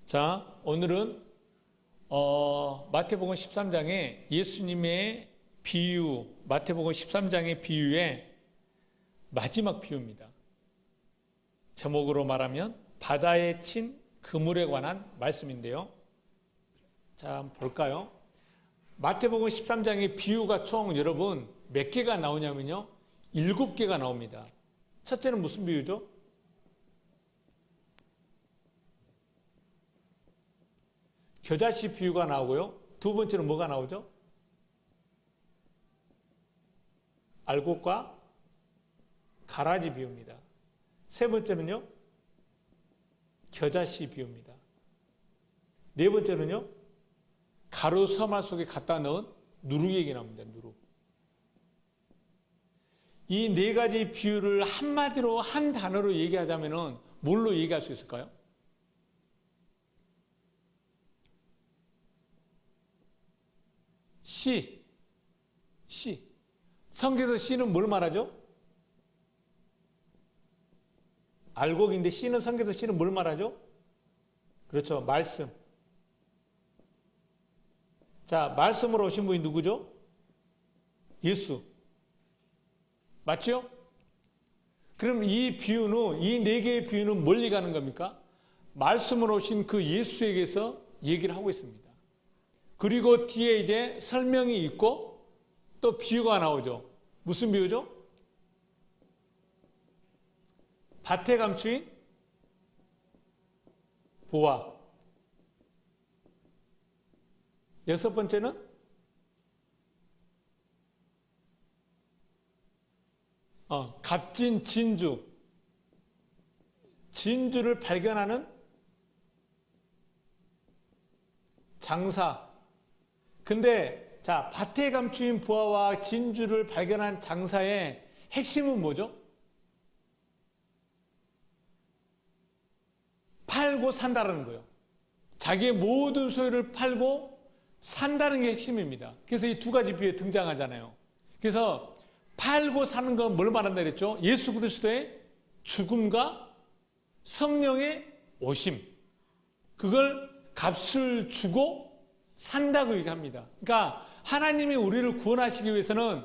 자, 오늘은 마태복음 13장에 예수님의 비유, 마태복음 13장의 비유의 마지막 비유입니다. 제목으로 말하면 바다에 친 그물에 관한 말씀인데요. 자, 한번 볼까요? 마태복음 13장의 비유가 총 여러분 몇 개가 나오냐면요. 7개가 나옵니다. 첫째는 무슨 비유죠? 겨자씨 비유가 나오고요. 두 번째는 뭐가 나오죠? 알곡과 가라지 비유입니다. 세 번째는요. 겨자씨 비유입니다. 네 번째는요. 가루 서말 속에 갖다 넣은 누룩 얘기 나옵니다. 누룩. 이 네 가지 비유를 한마디로 한 단어로 얘기하자면 뭘로 얘기할 수 있을까요? 씨. 성경에서 씨는 뭘 말하죠? 알곡인데 씨는 성경에서 씨는 뭘 말하죠? 그렇죠. 말씀. 자, 말씀으로 오신 분이 누구죠? 예수. 맞죠? 그럼 이 비유는, 이 네 개의 비유는 멀리 가는 겁니까? 말씀으로 오신 그 예수에게서 얘기를 하고 있습니다. 그리고 뒤에 이제 설명이 있고 또 비유가 나오죠. 무슨 비유죠? 밭에 감추인 보화. 여섯 번째는 값진 진주. 진주를 발견하는 장사. 근데 자, 밭에 감추인 보화와 진주를 발견한 장사의 핵심은 뭐죠? 팔고 산다는 거예요. 자기의 모든 소유를 팔고 산다는 게 핵심입니다. 그래서 이 두 가지 비유에 등장하잖아요. 그래서 팔고 사는 건 뭘 말한다 그랬죠? 예수 그리스도의 죽음과 성령의 오심. 그걸 값을 주고 산다고 얘기합니다. 그러니까 하나님이 우리를 구원하시기 위해서는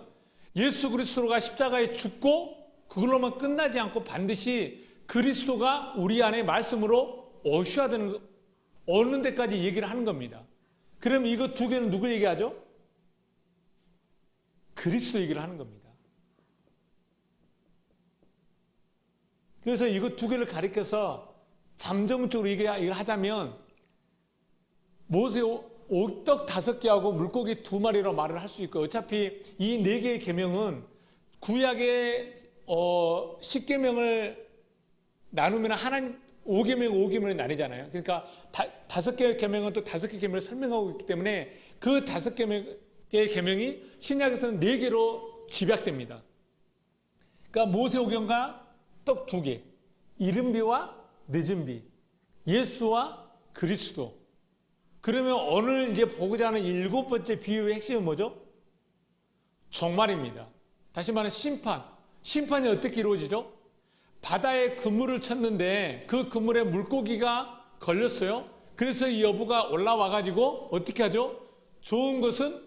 예수 그리스도가 십자가에 죽고 그걸로만 끝나지 않고 반드시 그리스도가 우리 안에 말씀으로 오셔야 되는, 오는 데까지 얘기를 하는 겁니다. 그럼 이거 두 개는 누구 얘기하죠? 그리스도 얘기를 하는 겁니다. 그래서 이거 두 개를 가리켜서 잠정적으로 얘기를 하자면 모세 옥떡 5개하고 물고기 2마리로 말을 할 수 있고, 어차피 이 4개의 계명은 구약의 10계명을 나누면 하나님 5계명이 나뉘잖아요. 그러니까 5개의 계명은 또 5개 계명을 설명하고 있기 때문에 그 5개의 계명이 신약에서는 4개로 집약됩니다. 그러니까 모세오경과 떡 2개, 이른비와 늦은비, 예수와 그리스도. 그러면 오늘 이제 보고자 하는 7번째 비유의 핵심은 뭐죠? 종말입니다. 다시 말하면 심판. 심판이 어떻게 이루어지죠? 바다에 그물을 쳤는데 그 그물에 물고기가 걸렸어요. 그래서 이 여부가 올라와가지고 어떻게 하죠? 좋은 것은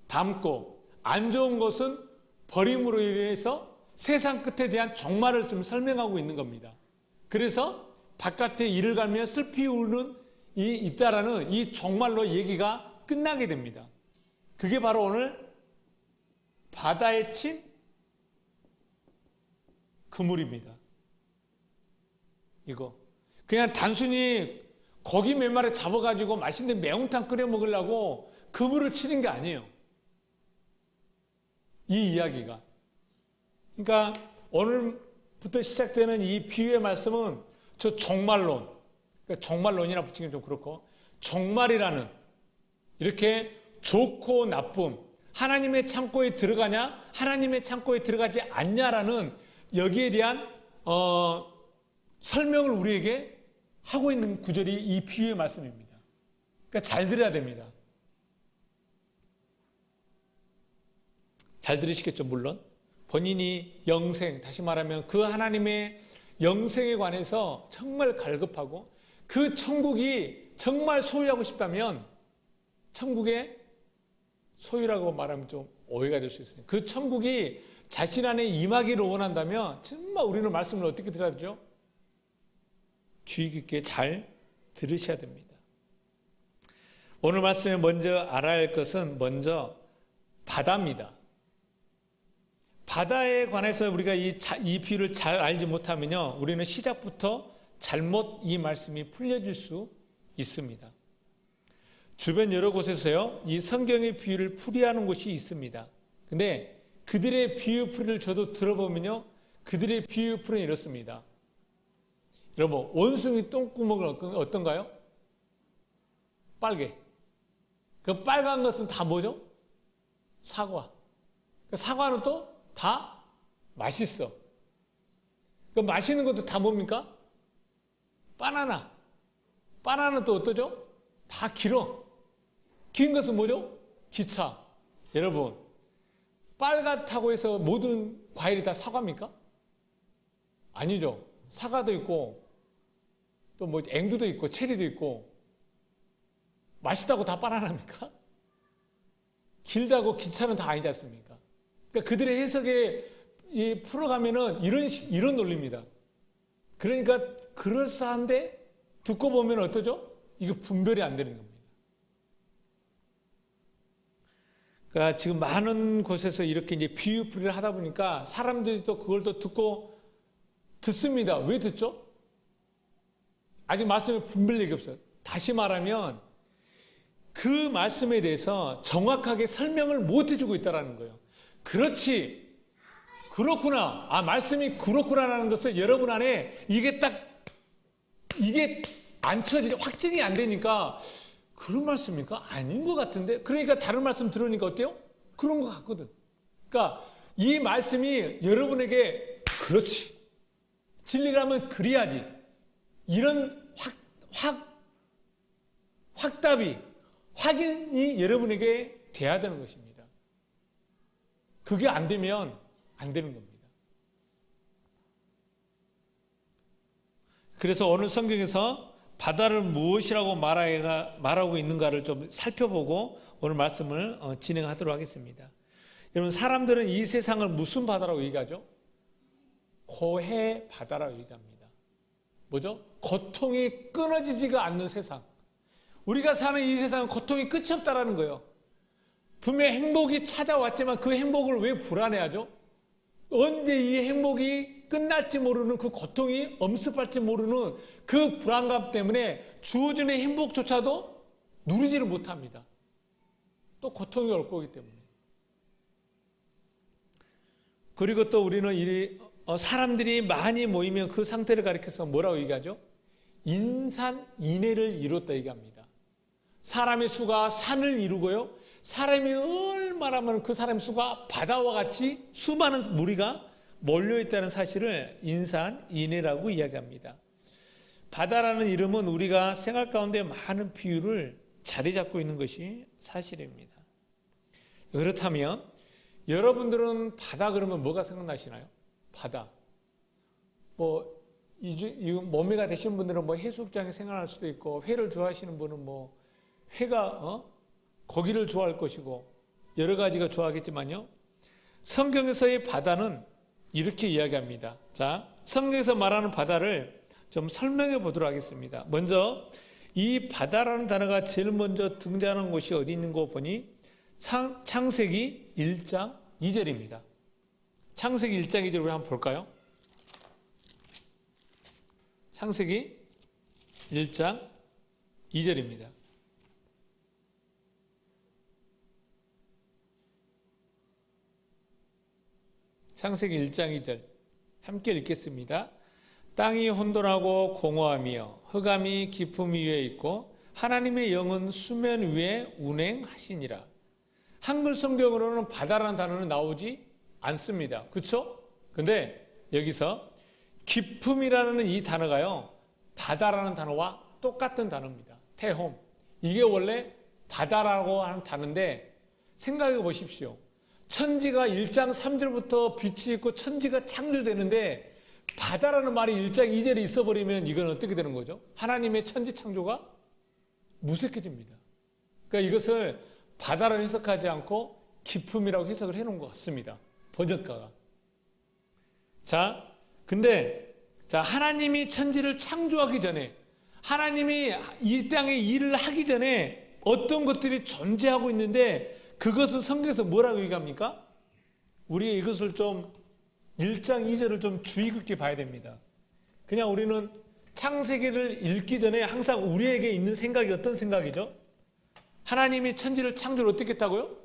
담고 안 좋은 것은 버림으로 인해서 세상 끝에 대한 종말을 설명하고 있는 겁니다. 그래서 바깥에 이를 갈며 슬피 우는 있다라는 이 종말로 얘기가 끝나게 됩니다. 그게 바로 오늘 바다에 친 그물입니다. 이거 그냥 단순히 고기 몇 마리 잡아가지고 맛있는 매운탕 끓여 먹으려고 그물을 치는 게 아니에요. 이 이야기가. 그러니까 오늘부터 시작되는 이 비유의 말씀은 저 종말론, 그러니까 종말론이라 붙이긴 좀 그렇고, 종말이라는 이렇게 좋고 나쁨, 하나님의 창고에 들어가냐, 하나님의 창고에 들어가지 않냐라는 여기에 대한 설명을 우리에게 하고 있는 구절이 이 비유의 말씀입니다. 그러니까 잘 들어야 됩니다. 잘 들으시겠죠, 물론. 본인이 영생, 다시 말하면 그 하나님의 영생에 관해서 정말 갈급하고 그 천국이 정말 소유하고 싶다면 천국의 소유라고 말하면 좀 오해가 될 수 있어요. 그 천국이 자신 안에 임하기를 원한다면 정말 우리는 말씀을 어떻게 들어야 되죠? 주의 깊게 잘 들으셔야 됩니다. 오늘 말씀에 먼저 알아야 할 것은 먼저 바다입니다. 바다에 관해서 우리가 이 비유를 잘 알지 못하면요, 우리는 시작부터 잘못 이 말씀이 풀려질 수 있습니다. 주변 여러 곳에서요, 이 성경의 비유를 풀이하는 곳이 있습니다. 근데 그들의 비유 풀이를 저도 들어보면요, 그들의 비유 풀이는 이렇습니다. 여러분, 원숭이 똥구멍은 어떤가요? 빨개. 그 빨간 것은 다 뭐죠? 사과. 그 사과는 또 다 맛있어. 그 맛있는 것도 다 뭡니까? 바나나. 바나나는 또 어떠죠? 다 길어. 긴 것은 뭐죠? 기차. 여러분, 빨갛다고 해서 모든 과일이 다 사과입니까? 아니죠. 사과도 있고 또 뭐 앵두도 있고 체리도 있고. 맛있다고 다 바나나입니까? 길다고 기차는 다 아니지 않습니까? 그러니까 그들의 해석에 풀어가면은 이런 논리입니다. 그러니까 그럴싸한데 듣고 보면 어떠죠? 이거 분별이 안 되는 겁니다. 그러니까 지금 많은 곳에서 이렇게 이제 비유풀이를 하다 보니까 사람들이 또 그걸 또 듣습니다. 왜 듣죠? 아직 말씀에 분별력이 없어요. 다시 말하면 그 말씀에 대해서 정확하게 설명을 못 해주고 있다는 거예요. 그렇지, 그렇구나, 말씀이 그렇구나라는 것을 여러분 안에 이게 안 쳐지죠. 확증이 안 되니까 그런 말씀입니까? 아닌 것 같은데? 그러니까 다른 말씀 들으니까 어때요? 그런 것 같거든. 그러니까 이 말씀이 여러분에게 그렇지, 진리라면 그래야지, 이런 확답이, 확인이 여러분에게 돼야 되는 것입니다. 그게 안 되면 안 되는 겁니다. 그래서 오늘 성경에서 바다를 무엇이라고 말하고 있는가를 좀 살펴보고 오늘 말씀을 진행하도록 하겠습니다. 여러분, 사람들은 이 세상을 무슨 바다라고 얘기하죠? 고해 바다라고 얘기합니다. 뭐죠? 고통이 끊어지지가 않는 세상. 우리가 사는 이 세상은 고통이 끝이 없다라는 거예요. 분명 행복이 찾아왔지만 그 행복을 왜 불안해하죠? 언제 이 행복이 끝날지 모르는, 그 고통이 엄습할지 모르는 그 불안감 때문에 주어지는 행복조차도 누리지를 못합니다. 또 고통이 올 거기 때문에. 그리고 또 우리는 사람들이 많이 모이면 그 상태를 가리켜서 뭐라고 얘기하죠? 인산인해를 이뤘다 얘기합니다. 사람의 수가 산을 이루고요, 사람이 얼마나 많은 그 사람의 수가 바다와 같이 수많은 무리가 몰려있다는 사실을 인산인해라고 이야기합니다. 바다라는 이름은 우리가 생활 가운데 많은 비유를 자리 잡고 있는 것이 사실입니다. 그렇다면 여러분들은 바다 그러면 뭐가 생각나시나요? 바다. 몸매가 되신 분들은 해수욕장에 생활할 수도 있고, 회를 좋아하시는 분은 회가 고기를 좋아할 것이고 여러 가지가 좋아하겠지만요, 성경에서의 바다는 이렇게 이야기합니다. 자, 성경에서 말하는 바다를 좀 설명해 보도록 하겠습니다. 먼저 이 바다라는 단어가 제일 먼저 등장하는 곳이 어디 있는 거 보니 창세기 1장 2절입니다. 창세기 1장 2절 우리 한번 볼까요? 창세기 1장 2절입니다. 창세기 1장 2절 함께 읽겠습니다. 땅이 혼돈하고 공허하며 흑암이 깊음 위에 있고 하나님의 영은 수면 위에 운행하시니라. 한글 성경으로는 바다라는 단어는 나오지 않습니다. 그렇죠? 근데 여기서 깊음이라는 이 단어가요, 바다라는 단어와 똑같은 단어입니다. 태홈. 이게 원래 바다라고 하는 단어인데, 생각해 보십시오. 천지가 1장 3절부터 빛이 있고 천지가 창조되는데 바다라는 말이 1장 2절에 있어버리면 이건 어떻게 되는 거죠? 하나님의 천지 창조가 무색해집니다. 그러니까 이것을 바다로 해석하지 않고 기품이라고 해석을 해놓은 것 같습니다. 번역가가. 자, 근데 하나님이 천지를 창조하기 전에, 하나님이 이 땅에 일을 하기 전에 어떤 것들이 존재하고 있는데, 그것을 성경에서 뭐라고 얘기합니까? 우리가 이것을 좀 1장 2절을 좀 주의 깊게 봐야 됩니다. 그냥 우리는 창세기를 읽기 전에 항상 우리에게 있는 생각이 어떤 생각이죠? 하나님이 천지를 창조를 어떻게 했다고요?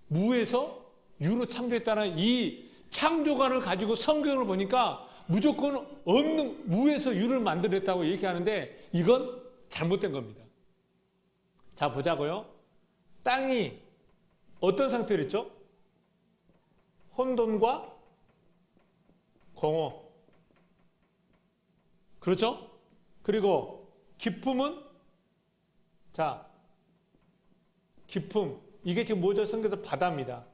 무에서 유로 창조했다는 이 창조관을 가지고 성경을 보니까 무조건 없는 무에서 유를 만들었다고 얘기하는데 이건 잘못된 겁니다. 자, 보자고요. 땅이 어떤 상태로 있죠? 혼돈과 공허. 그렇죠? 그리고 기품은, 자, 기품. 이게 지금 뭐죠? 성경에서 바다입니다.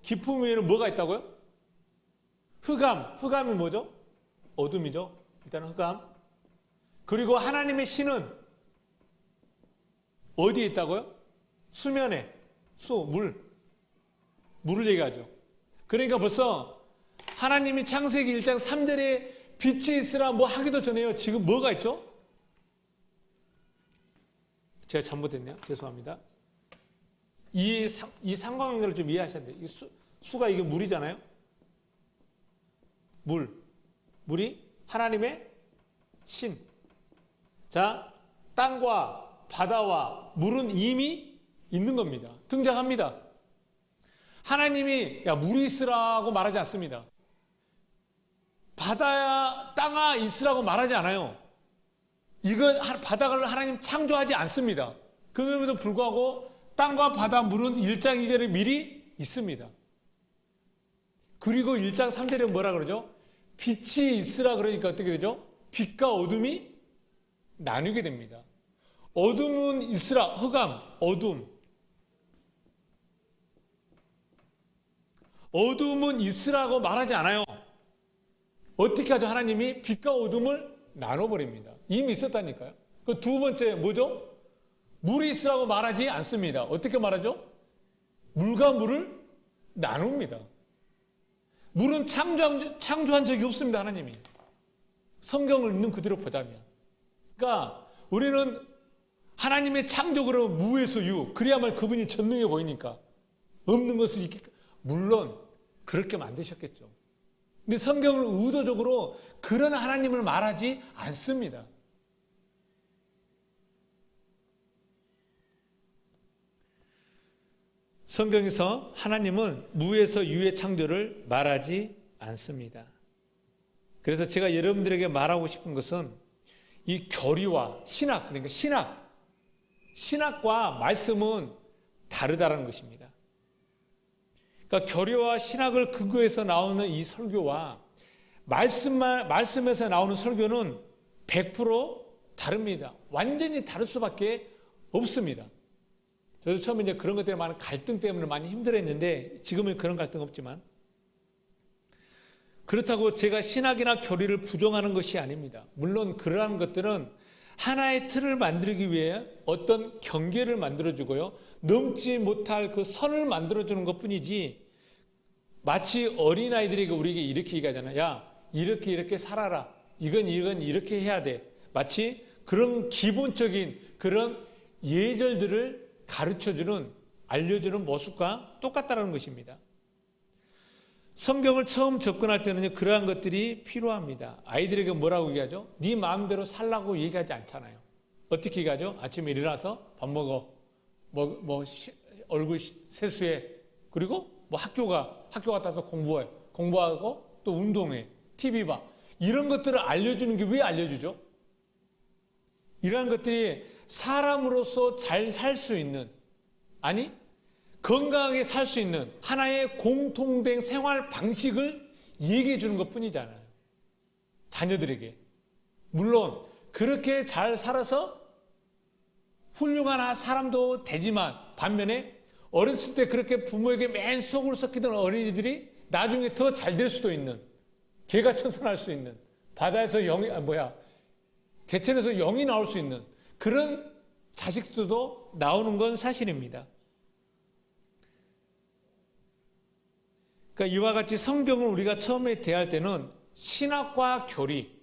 기품 위에는 뭐가 있다고요? 흑암. 흑암이 뭐죠? 어둠이죠. 일단은 흑암. 그리고 하나님의 신은 어디에 있다고요? 수면에. 물을 얘기하죠. 그러니까 벌써 하나님이 창세기 1장 3절에 빛이 있으라 뭐 하기도 전에요. 지금 뭐가 있죠? 제가 잘못했네요. 죄송합니다. 이 상관관계를 좀 이해하셔야 돼요. 수가 이게 물이잖아요. 물이 하나님의 신. 자, 땅과 바다와 물은 이미 있는 겁니다. 등장합니다. 하나님이 야 물이 있으라고 말하지 않습니다. 바다야 땅아 있으라고 말하지 않아요. 이건 바다를 하나님 창조하지 않습니다. 그럼에도 불구하고 땅과 바다 물은 1장 2절에 미리 있습니다. 그리고 1장 3절에 뭐라 그러죠? 빛이 있으라 그러니까 어떻게 되죠? 빛과 어둠이 나뉘게 됩니다. 어둠은 있으라, 흑암, 어둠은 있으라고 말하지 않아요. 어떻게 하죠? 하나님이 빛과 어둠을 나눠버립니다. 이미 있었다니까요. 그 두 번째 뭐죠? 물이 있으라고 말하지 않습니다. 어떻게 말하죠? 물과 물을 나눕니다. 물은 창조한 적이 없습니다. 하나님이. 성경을 있는 그대로 보자면. 그러니까 우리는 하나님의 창조로 무에서 유, 그래야만 그분이 전능해 보이니까 없는 것을 이렇게, 물론 그렇게 만드셨겠죠. 근데 성경을 의도적으로 그런 하나님을 말하지 않습니다. 성경에서 하나님은 무에서 유의 창조를 말하지 않습니다. 그래서 제가 여러분들에게 말하고 싶은 것은 이 교리와 신학, 그러니까 신학과 말씀은 다르다는 것입니다. 그러니까 교리와 신학을 근거해서 나오는 이 설교와 말씀에서 나오는 설교는 100% 다릅니다. 완전히 다를 수밖에 없습니다. 저도 처음에 이제 그런 것 때문에 많은 갈등 때문에 많이 힘들었는데 지금은 그런 갈등 없지만, 그렇다고 제가 신학이나 교리를 부정하는 것이 아닙니다. 물론 그러한 것들은 하나의 틀을 만들기 위해 어떤 경계를 만들어주고요, 넘지 못할 그 선을 만들어주는 것뿐이지, 마치 어린아이들에게 우리에게 이렇게 얘기하잖아요. 야, 이렇게 살아라. 이건 이렇게 해야 돼. 마치 그런 기본적인 그런 예절들을 가르쳐주는, 알려주는 모습과 똑같다는 것입니다. 성경을 처음 접근할 때는 그러한 것들이 필요합니다. 아이들에게 뭐라고 얘기하죠? 네 마음대로 살라고 얘기하지 않잖아요. 어떻게 얘기하죠? 아침에 일어나서 밥 먹어. 얼굴 세수해. 그리고 학교 갔다 와서 공부해. 공부하고 또 운동해. TV 봐. 이런 것들을 알려주는 게 왜 알려주죠? 이러한 것들이 사람으로서 잘 살 수 있는, 아니 건강하게 살 수 있는 하나의 공통된 생활 방식을 얘기해 주는 것뿐이잖아요. 자녀들에게. 물론 그렇게 잘 살아서 훌륭한 사람도 되지만, 반면에 어렸을 때 그렇게 부모에게 맨 속을 썩히던 어린이들이 나중에 더 잘 될 수도 있는 개가 천선할 수 있는, 바다에서 개천에서 영이 나올 수 있는 그런 자식들도 나오는 건 사실입니다. 그러니까 이와 같이 성경을 우리가 처음에 대할 때는 신학과 교리,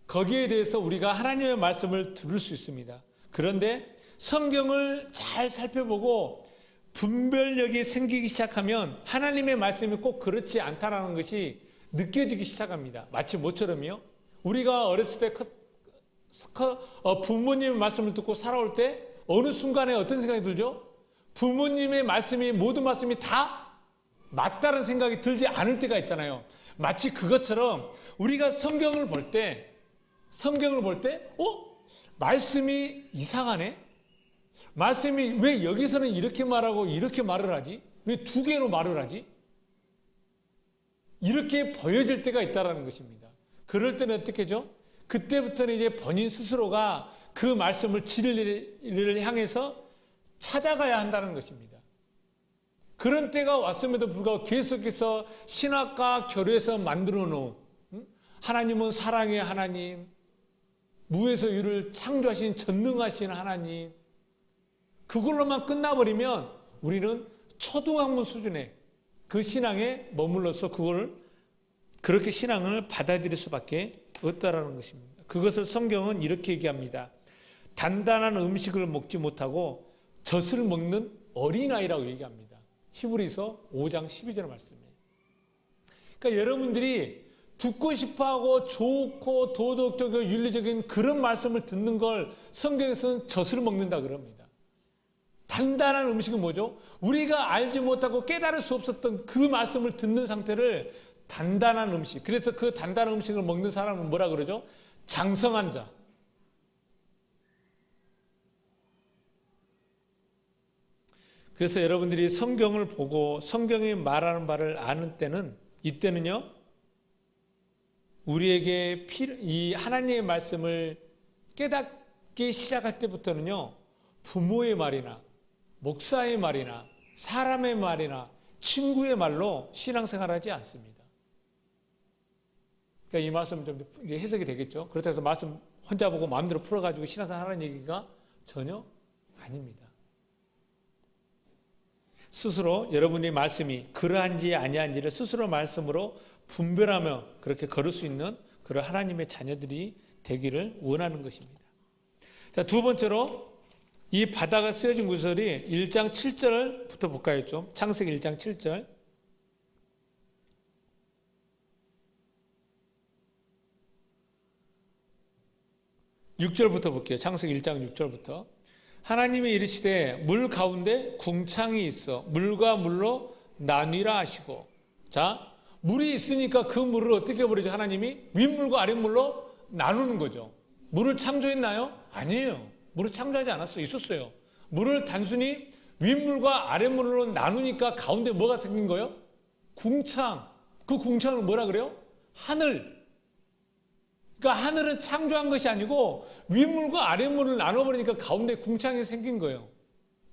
거기에 대해서 우리가 하나님의 말씀을 들을 수 있습니다. 그런데 성경을 잘 살펴보고 분별력이 생기기 시작하면 하나님의 말씀이 꼭 그렇지 않다라는 것이 느껴지기 시작합니다. 마치 뭐처럼요? 우리가 어렸을 때 부모님의 말씀을 듣고 살아올 때 어느 순간에 어떤 생각이 들죠? 부모님의 말씀이, 모든 말씀이 다 맞다는 생각이 들지 않을 때가 있잖아요. 마치 그것처럼 우리가 성경을 볼 때 말씀이 이상하네? 말씀이 왜 여기서는 이렇게 말하고 이렇게 말을 하지? 왜 두 개로 말을 하지? 이렇게 보여질 때가 있다는 것입니다. 그럴 때는 어떻게 하죠? 그때부터는 이제 본인 스스로가 그 말씀을 진리를 향해서 찾아가야 한다는 것입니다. 그런 때가 왔음에도 불구하고 계속해서 신학과 교류에서 만들어 놓은 하나님은 사랑의 하나님, 무에서 유를 창조하신 전능하신 하나님, 그걸로만 끝나버리면 우리는 초등학문 수준의 그 신앙에 머물러서 그렇게 신앙을 받아들일 수밖에 없다라는 것입니다. 그것을 성경은 이렇게 얘기합니다. 단단한 음식을 먹지 못하고 젖을 먹는 어린아이라고 얘기합니다. 히브리서 5장 12절 말씀이에요. 그러니까 여러분들이 듣고 싶어하고 좋고 도덕적이고 윤리적인 그런 말씀을 듣는 걸 성경에서는 젖을 먹는다 그럽니다. 단단한 음식은 뭐죠? 우리가 알지 못하고 깨달을 수 없었던 그 말씀을 듣는 상태를 단단한 음식. 그래서 그 단단한 음식을 먹는 사람은 뭐라 그러죠? 장성한 자. 그래서 여러분들이 성경을 보고 성경이 말하는 바를 아는 때는, 이때는요, 우리에게 이 하나님의 말씀을 깨닫기 시작할 때부터는요, 부모의 말이나 목사의 말이나 사람의 말이나 친구의 말로 신앙생활을 하지 않습니다. 그러니까 이 말씀은 좀 해석이 되겠죠. 그렇다고 해서 말씀 혼자 보고 마음대로 풀어가지고 신앙생활 하는 얘기가 전혀 아닙니다. 스스로 여러분의 말씀이 그러한지 아니한지를 스스로 말씀으로 분별하며 그렇게 걸을 수 있는 그런 하나님의 자녀들이 되기를 원하는 것입니다. 자, 두 번째로 이 바다가 쓰여진 구절이 1장 7절부터 볼까요? 좀 창세기 1장 7절. (6절부터) 볼게요. 창세기 1장 6절부터. 하나님이 이르시되 물 가운데 궁창이 있어 물과 물로 나뉘라 하시고. 자, 물이 있으니까 그 물을 어떻게 버리죠? 하나님이 윗물과 아랫물로 나누는 거죠. 물을 창조했나요? 아니에요. 물을 창조하지 않았어요. 있었어요. 물을 단순히 윗물과 아랫물로 나누니까 가운데 뭐가 생긴 거예요? 궁창. 그 궁창을 뭐라 그래요? 하늘. 그러니까 하늘은 창조한 것이 아니고 윗물과 아랫물을 나눠버리니까 가운데 궁창이 생긴 거예요.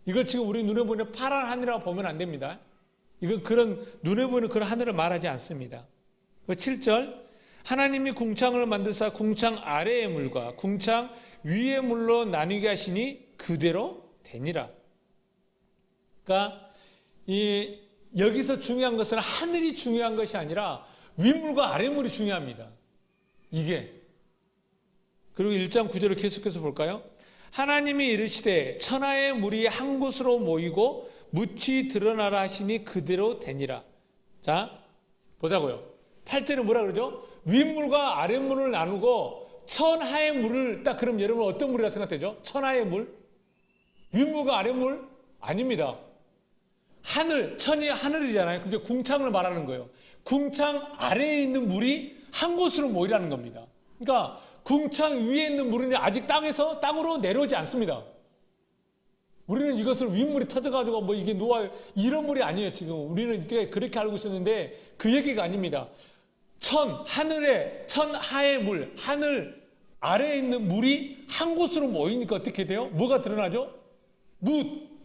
이걸 지금 우리 눈에 보이는 파란 하늘이라고 보면 안 됩니다. 이건 그런 눈에 보이는 그런 하늘을 말하지 않습니다. 7절 하나님이 궁창을 만드사 궁창 아래의 물과 궁창 위의 물로 나뉘게 하시니 그대로 되니라. 그러니까 여기서 중요한 것은 하늘이 중요한 것이 아니라 윗물과 아랫물이 중요합니다. 이게. 그리고 1장 9절을 계속해서 볼까요? 하나님이 이르시되 천하의 물이 한 곳으로 모이고 묻이 드러나라 하시니 그대로 되니라. 자, 보자고요. 8절에 뭐라 그러죠? 윗물과 아랫물을 나누고 천하의 물을 딱 그럼 여러분 어떤 물이라 생각되죠? 천하의 물? 윗물과 아랫물? 아닙니다. 하늘, 천이 하늘이잖아요. 그게 궁창을 말하는 거예요. 궁창 아래에 있는 물이 한 곳으로 모이라는 겁니다. 그러니까 궁창 위에 있는 물은 아직 땅으로 내려오지 않습니다. 우리는 이것을 윗물이 터져가지고 뭐 이게 놓아요. 이런 물이 아니에요, 지금. 우리는 이때 그렇게 알고 있었는데 그 얘기가 아닙니다. 천하의 물, 하늘 아래에 있는 물이 한 곳으로 모이니까 어떻게 돼요? 뭐가 드러나죠?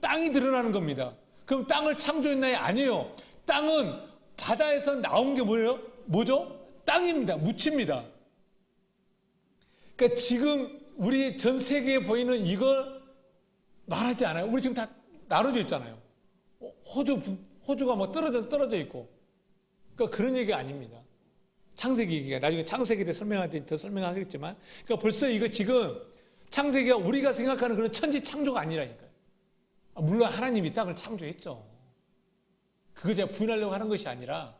땅이 드러나는 겁니다. 그럼 땅을 창조했나요? 아니에요. 땅은 바다에서 나온 게 뭐예요? 뭐죠? 땅입니다. 묻힙니다. 그러니까 지금 우리 전 세계에 보이는 이걸 말하지 않아요. 우리 지금 다 나눠져 있잖아요. 호주가 뭐 떨어져 있고. 그러니까 그런 얘기가 아닙니다. 창세기 얘기가 나중에 창세기 때 설명할 때 더 설명하겠지만, 그러니까 벌써 이거 지금 창세기가 우리가 생각하는 그런 천지 창조가 아니라니까요. 물론 하나님이 땅을 창조했죠. 그거 제가 부인하려고 하는 것이 아니라,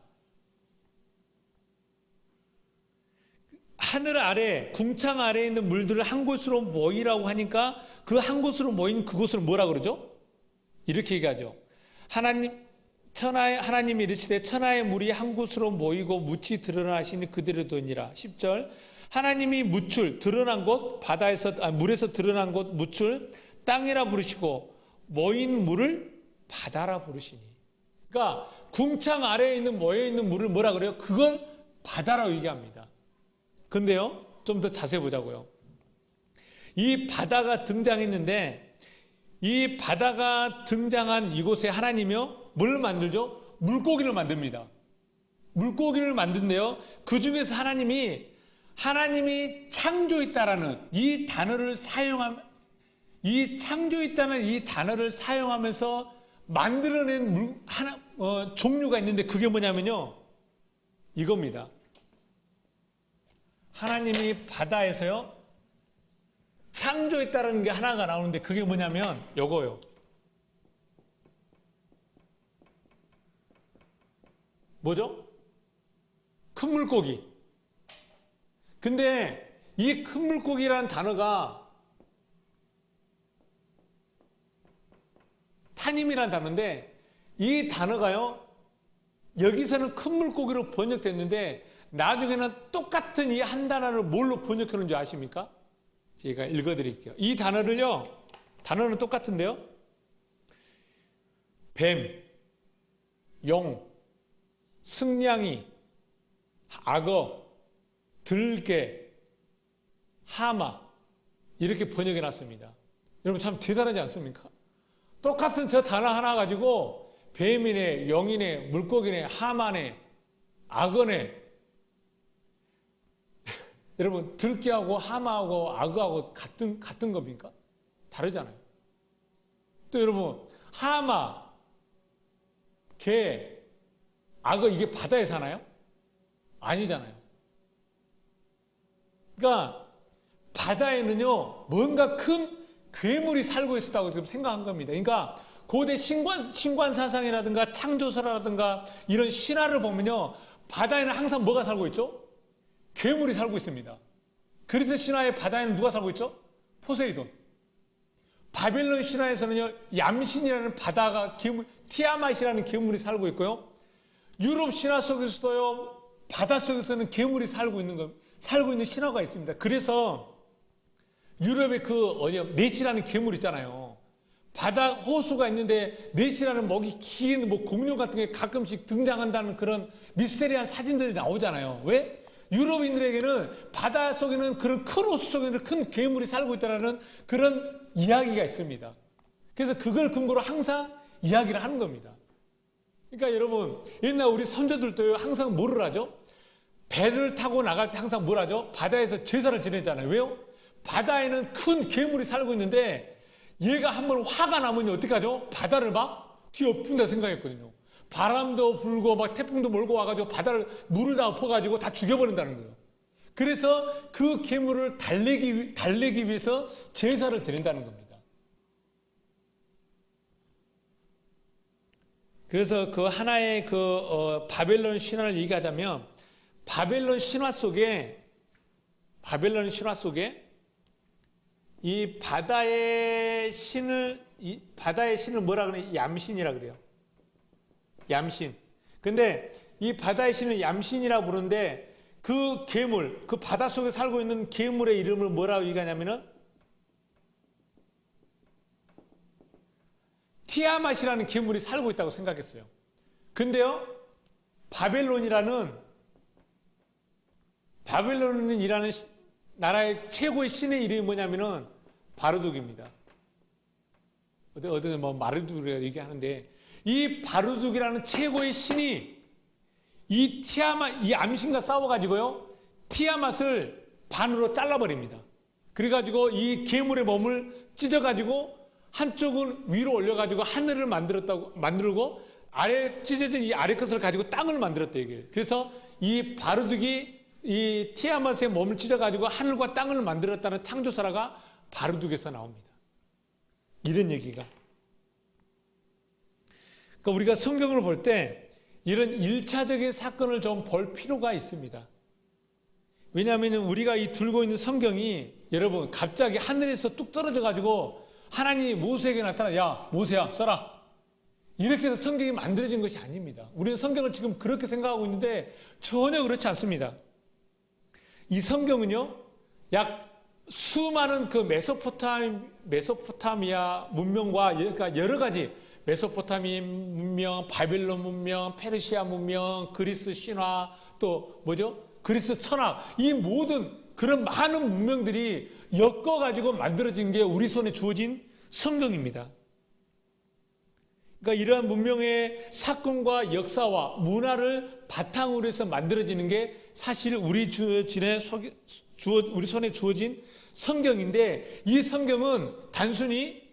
하늘 아래, 궁창 아래에 있는 물들을 한 곳으로 모이라고 하니까 그 한 곳으로 모인 그곳을 뭐라 그러죠? 이렇게 얘기하죠. 하나님이 이르시되 천하의 물이 한 곳으로 모이고 묻이 드러나시니 그대로 되니라. 10절. 하나님이 묻을 드러난 곳 물에서 드러난 곳 묻을 땅이라 부르시고 모인 물을 바다라 부르시니. 그러니까 궁창 아래에 있는 모여 있는 물을 뭐라 그래요? 그걸 바다라고 얘기합니다. 근데요, 좀 더 자세히 보자고요. 이 바다가 등장했는데 이 바다가 등장한 이곳에 하나님이요, 뭘 만들죠? 물고기를 만듭니다. 물고기를 만든데요, 그 중에서 하나님이 창조했다라는 이 단어를 창조했다는 이 단어를 사용하면서 만들어낸 종류가 있는데 그게 뭐냐면요, 이겁니다. 하나님이 바다에서요 창조했다는 게 하나가 나오는데 그게 뭐냐면 요거요. 뭐죠? 큰 물고기. 근데 이 큰 물고기라는 단어가 타님이라는 단어인데 이 단어가요 여기서는 큰 물고기로 번역됐는데 나중에는 똑같은 이 한 단어를 뭘로 번역하는 줄 아십니까? 제가 읽어드릴게요. 이 단어를요, 단어는 똑같은데요, 뱀, 용, 승냥이, 악어, 들개, 하마 이렇게 번역해 놨습니다. 여러분 참 대단하지 않습니까? 똑같은 저 단어 하나 가지고 뱀이네, 용이네, 물고기네, 하마네, 악어네. 여러분 들깨하고 하마하고 악어하고 같은 겁니까? 다르잖아요. 또 여러분 하마, 개, 악어 이게 바다에 사나요? 아니잖아요. 그러니까 바다에는요 뭔가 큰 괴물이 살고 있었다고 지금 생각한 겁니다. 그러니까 고대 신관 사상이라든가 창조설이라든가 이런 신화를 보면요 바다에는 항상 뭐가 살고 있죠? 괴물이 살고 있습니다. 그래서 신화의 바다에는 누가 살고 있죠? 포세이돈. 바벨론 신화에서는요 얌신이라는 바다가 괴물, 티아맛이라는 괴물이 살고 있고요. 유럽 신화 속에서도요 바다 속에서는 괴물이 살고 있는 신화가 있습니다. 그래서 유럽의 넷이라는 괴물 있잖아요. 바다 호수가 있는데 넷이라는 목이 긴 공룡 같은 게 가끔씩 등장한다는 그런 미스테리한 사진들이 나오잖아요. 왜? 유럽인들에게는 바다 속에는 그런 큰 호수 속에는 큰 괴물이 살고 있다는 그런 이야기가 있습니다. 그래서 그걸 근거로 항상 이야기를 하는 겁니다. 그러니까 여러분 옛날 우리 선조들도 항상 뭐를 하죠? 배를 타고 나갈 때 항상 뭘 하죠? 바다에서 제사를 지내잖아요. 왜요? 바다에는 큰 괴물이 살고 있는데 얘가 한번 화가 나면 어떻게 하죠? 바다를 막 뒤엎은다 생각했거든요. 바람도 불고 막 태풍도 몰고 와가지고 물을 다 엎어가지고 다 죽여버린다는 거예요. 그래서 그 괴물을 달래기 위해서 제사를 드린다는 겁니다. 그래서 그 하나의 바벨론 신화를 얘기하자면 바벨론 신화 속에 이 바다의 신을 뭐라 그래요? 얌신이라 그래요. 얌신. 근데 이 바다의 신을 얌신이라고 부르는데 그 괴물, 그 바다 속에 살고 있는 괴물의 이름을 뭐라고 얘기하냐면은 티아맛이라는 괴물이 살고 있다고 생각했어요. 근데요, 바벨론이라는 나라의 최고의 신의 이름이 뭐냐면은 바르둑입니다. 어디서 마르둑이라고 얘기하는데 이 바르둑이라는 최고의 신이 이 티아맛, 이 암신과 싸워가지고요, 티아맛을 반으로 잘라버립니다. 그래가지고 이 괴물의 몸을 찢어가지고 한쪽은 위로 올려가지고 하늘을 만들고 아래 찢어진 이 아래 것을 가지고 땅을 만들었다 이게. 그래서 이 바르둑이 이 티아맛의 몸을 찢어가지고 하늘과 땅을 만들었다는 창조설화가 바르둑에서 나옵니다. 이런 얘기가. 그러니까 우리가 성경을 볼 때 이런 1차적인 사건을 좀 볼 필요가 있습니다. 왜냐하면 우리가 이 들고 있는 성경이 여러분 갑자기 하늘에서 뚝 떨어져 가지고 하나님이 모세에게 나타나 야 모세야 써라 이렇게 해서 성경이 만들어진 것이 아닙니다. 우리는 성경을 지금 그렇게 생각하고 있는데 전혀 그렇지 않습니다. 이 성경은요 약 수많은 그 메소포타미아 문명과 그러니까 여러 가지 메소포타미 문명, 바벨론 문명, 페르시아 문명, 그리스 신화 또 뭐죠? 그리스 천학 이 모든 그런 많은 문명들이 엮어가지고 만들어진 게 우리 손에 주어진 성경입니다. 그러니까 이러한 문명의 사건과 역사와 문화를 바탕으로 해서 만들어지는 게 사실 우리 손에 주어진 성경인데 이 성경은 단순히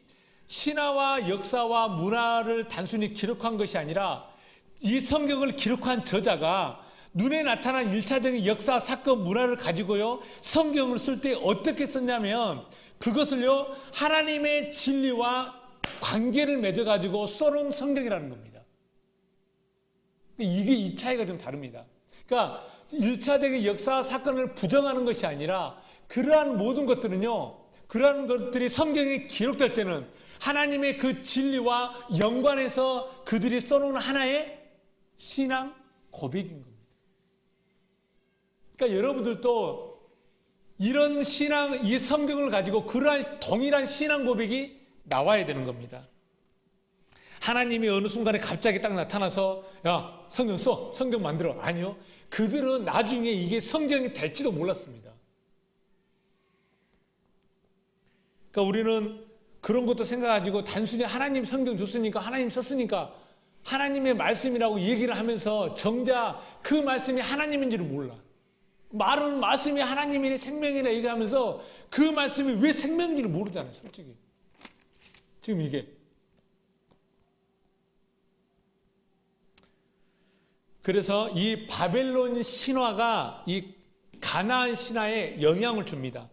신화와 역사와 문화를 단순히 기록한 것이 아니라 이 성경을 기록한 저자가 눈에 나타난 1차적인 역사, 사건, 문화를 가지고요 성경을 쓸 때 어떻게 썼냐면 그것을요 하나님의 진리와 관계를 맺어가지고 써놓은 성경이라는 겁니다. 이게 이 차이가 좀 다릅니다. 그러니까 1차적인 역사, 사건을 부정하는 것이 아니라 그러한 모든 것들은요 그러한 것들이 성경에 기록될 때는 하나님의 그 진리와 연관해서 그들이 써놓은 하나의 신앙 고백인 겁니다. 그러니까 여러분들도 이런 신앙, 이 성경을 가지고 그러한 동일한 신앙 고백이 나와야 되는 겁니다. 하나님이 어느 순간에 갑자기 딱 나타나서 야 성경 써, 성경 만들어. 아니요. 그들은 나중에 이게 성경이 될지도 몰랐습니다. 그러니까 우리는 그런 것도 생각가지고 단순히 하나님 성경 줬으니까 하나님 썼으니까 하나님의 말씀이라고 얘기를 하면서 정작 그 말씀이 하나님인지를 몰라. 말은 말씀이 하나님이네 생명이네 얘기하면서 그 말씀이 왜 생명인지를 모르잖아요. 솔직히. 지금 이게. 그래서 이 바벨론 신화가 이 가나안 신화에 영향을 줍니다.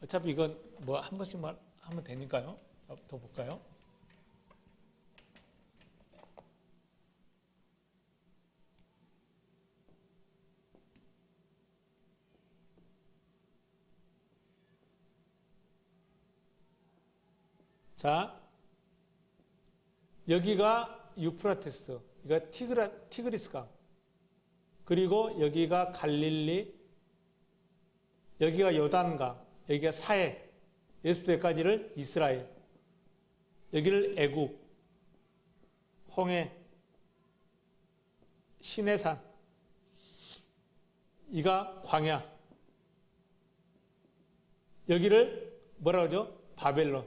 어차피 이건 뭐 한 번씩만 하면 되니까요. 더 볼까요? 자, 여기가 유프라테스, 여기가 티그리스강, 그리고 여기가 갈릴리, 여기가 요단강, 여기가 사해, 예수대까지를 이스라엘, 여기를 애국, 홍해, 시내산, 이가 광야, 여기를 뭐라고 하죠? 바벨론,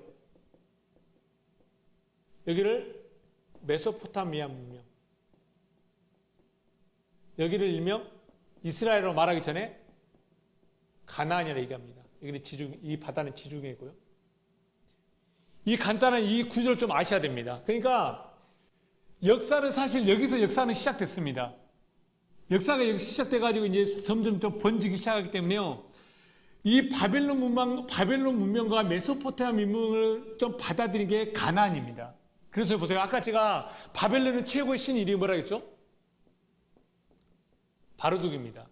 여기를 메소포타미아 문명, 여기를 일명 이스라엘로 말하기 전에 가나안이라고 얘기합니다. 여기는 이 바다는 지중해고요. 이 간단한 이 구조를 좀 아셔야 됩니다. 그러니까 역사는 사실 여기서 역사는 시작됐습니다. 역사가 여기서 시작돼가지고 이제 점점 좀 번지기 시작하기 때문에요. 이 바벨론 문명과 메소포타미아 문명을 좀 받아들인 게 가나안입니다. 그래서 보세요. 아까 제가 바벨론의 최고의 신 이름이 뭐라 했죠? 바르둑입니다.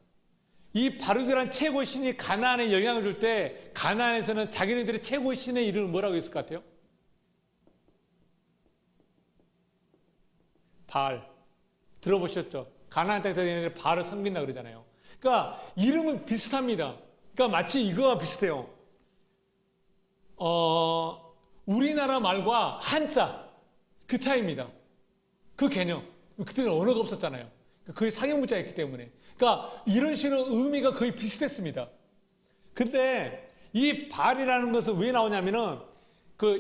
이 바르둑이라는 최고의 신이 가나안에 영향을 줄 때 가나안에서는 자기네들의 최고의 신의 이름을 뭐라고 했을 것 같아요? 바알. 들어보셨죠? 가나안 땅에서 얘네들 바알을 섬긴다 그러잖아요. 그러니까 이름은 비슷합니다. 그러니까 마치 이거와 비슷해요. 우리나라 말과 한자 그 차이입니다. 그 개념. 그때는 언어가 없었잖아요. 거의 상형문자였기 때문에. 그러니까 이런 식으로 의미가 거의 비슷했습니다. 근데 이 바알이라는 것은 왜 나오냐면은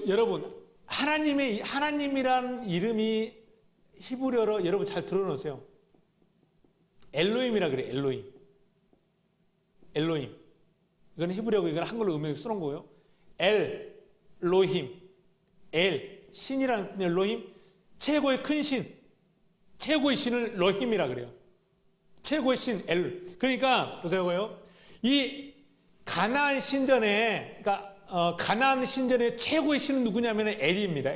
여러분 하나님이라는 이름이 히브리어로 여러분 잘 들어놓으세요. 엘로힘이라 그래. 엘로힘. 엘로힘. 이건 히브리어고 이건 한글로 음역에서 써놓은 거고요. 엘로힘. 신이라는 엘로힘. 최고의 큰 신. 최고의 신을 로힘이라 그래요. 최고의 신 그러니까 보세요. 이 가나안 신전에 가나안 신전의 최고의 신은 누구냐면 엘입니다.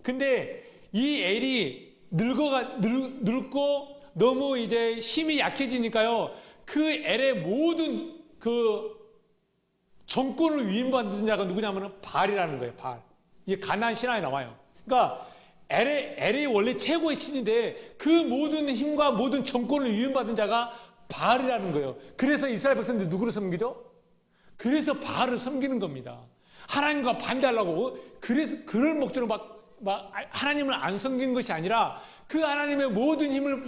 근데 이 엘이 늙고 너무 이제 힘이 약해지니까요. 그 엘의 모든 그 정권을 위임받는 자가 누구냐면 바알이라는 거예요. 바알. 이게 가나안 신화에 나와요. 그러니까 엘이 원래 최고의 신인데 그 모든 힘과 모든 정권을 위임받은 자가 바알이라는 거예요. 그래서 이스라엘 백성들이 누구를 섬기죠? 그래서 바알을 섬기는 겁니다. 하나님과 반대하려고. 그래서 그럴 목적으로 막 하나님을 안 섬기는 것이 아니라 그 하나님의 모든 힘을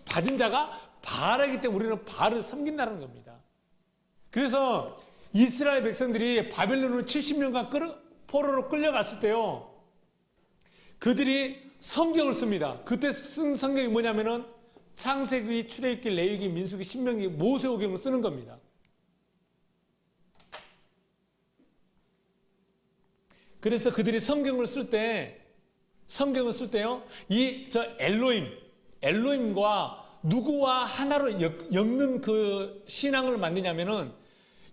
받은 자가 바알이기 때문에 우리는 바알을 섬긴다는 겁니다. 그래서 이스라엘 백성들이 바벨론으로 70년간 포로로 끌려갔을 때요. 그들이 성경을 씁니다. 그때 쓴 성경이 뭐냐면은 창세기, 출애굽기, 레위기, 민수기, 신명기, 모세오경을 쓰는 겁니다. 그래서 그들이 성경을 쓸 때요. 엘로힘과 누구와 하나로 엮는 그 신앙을 만드냐면은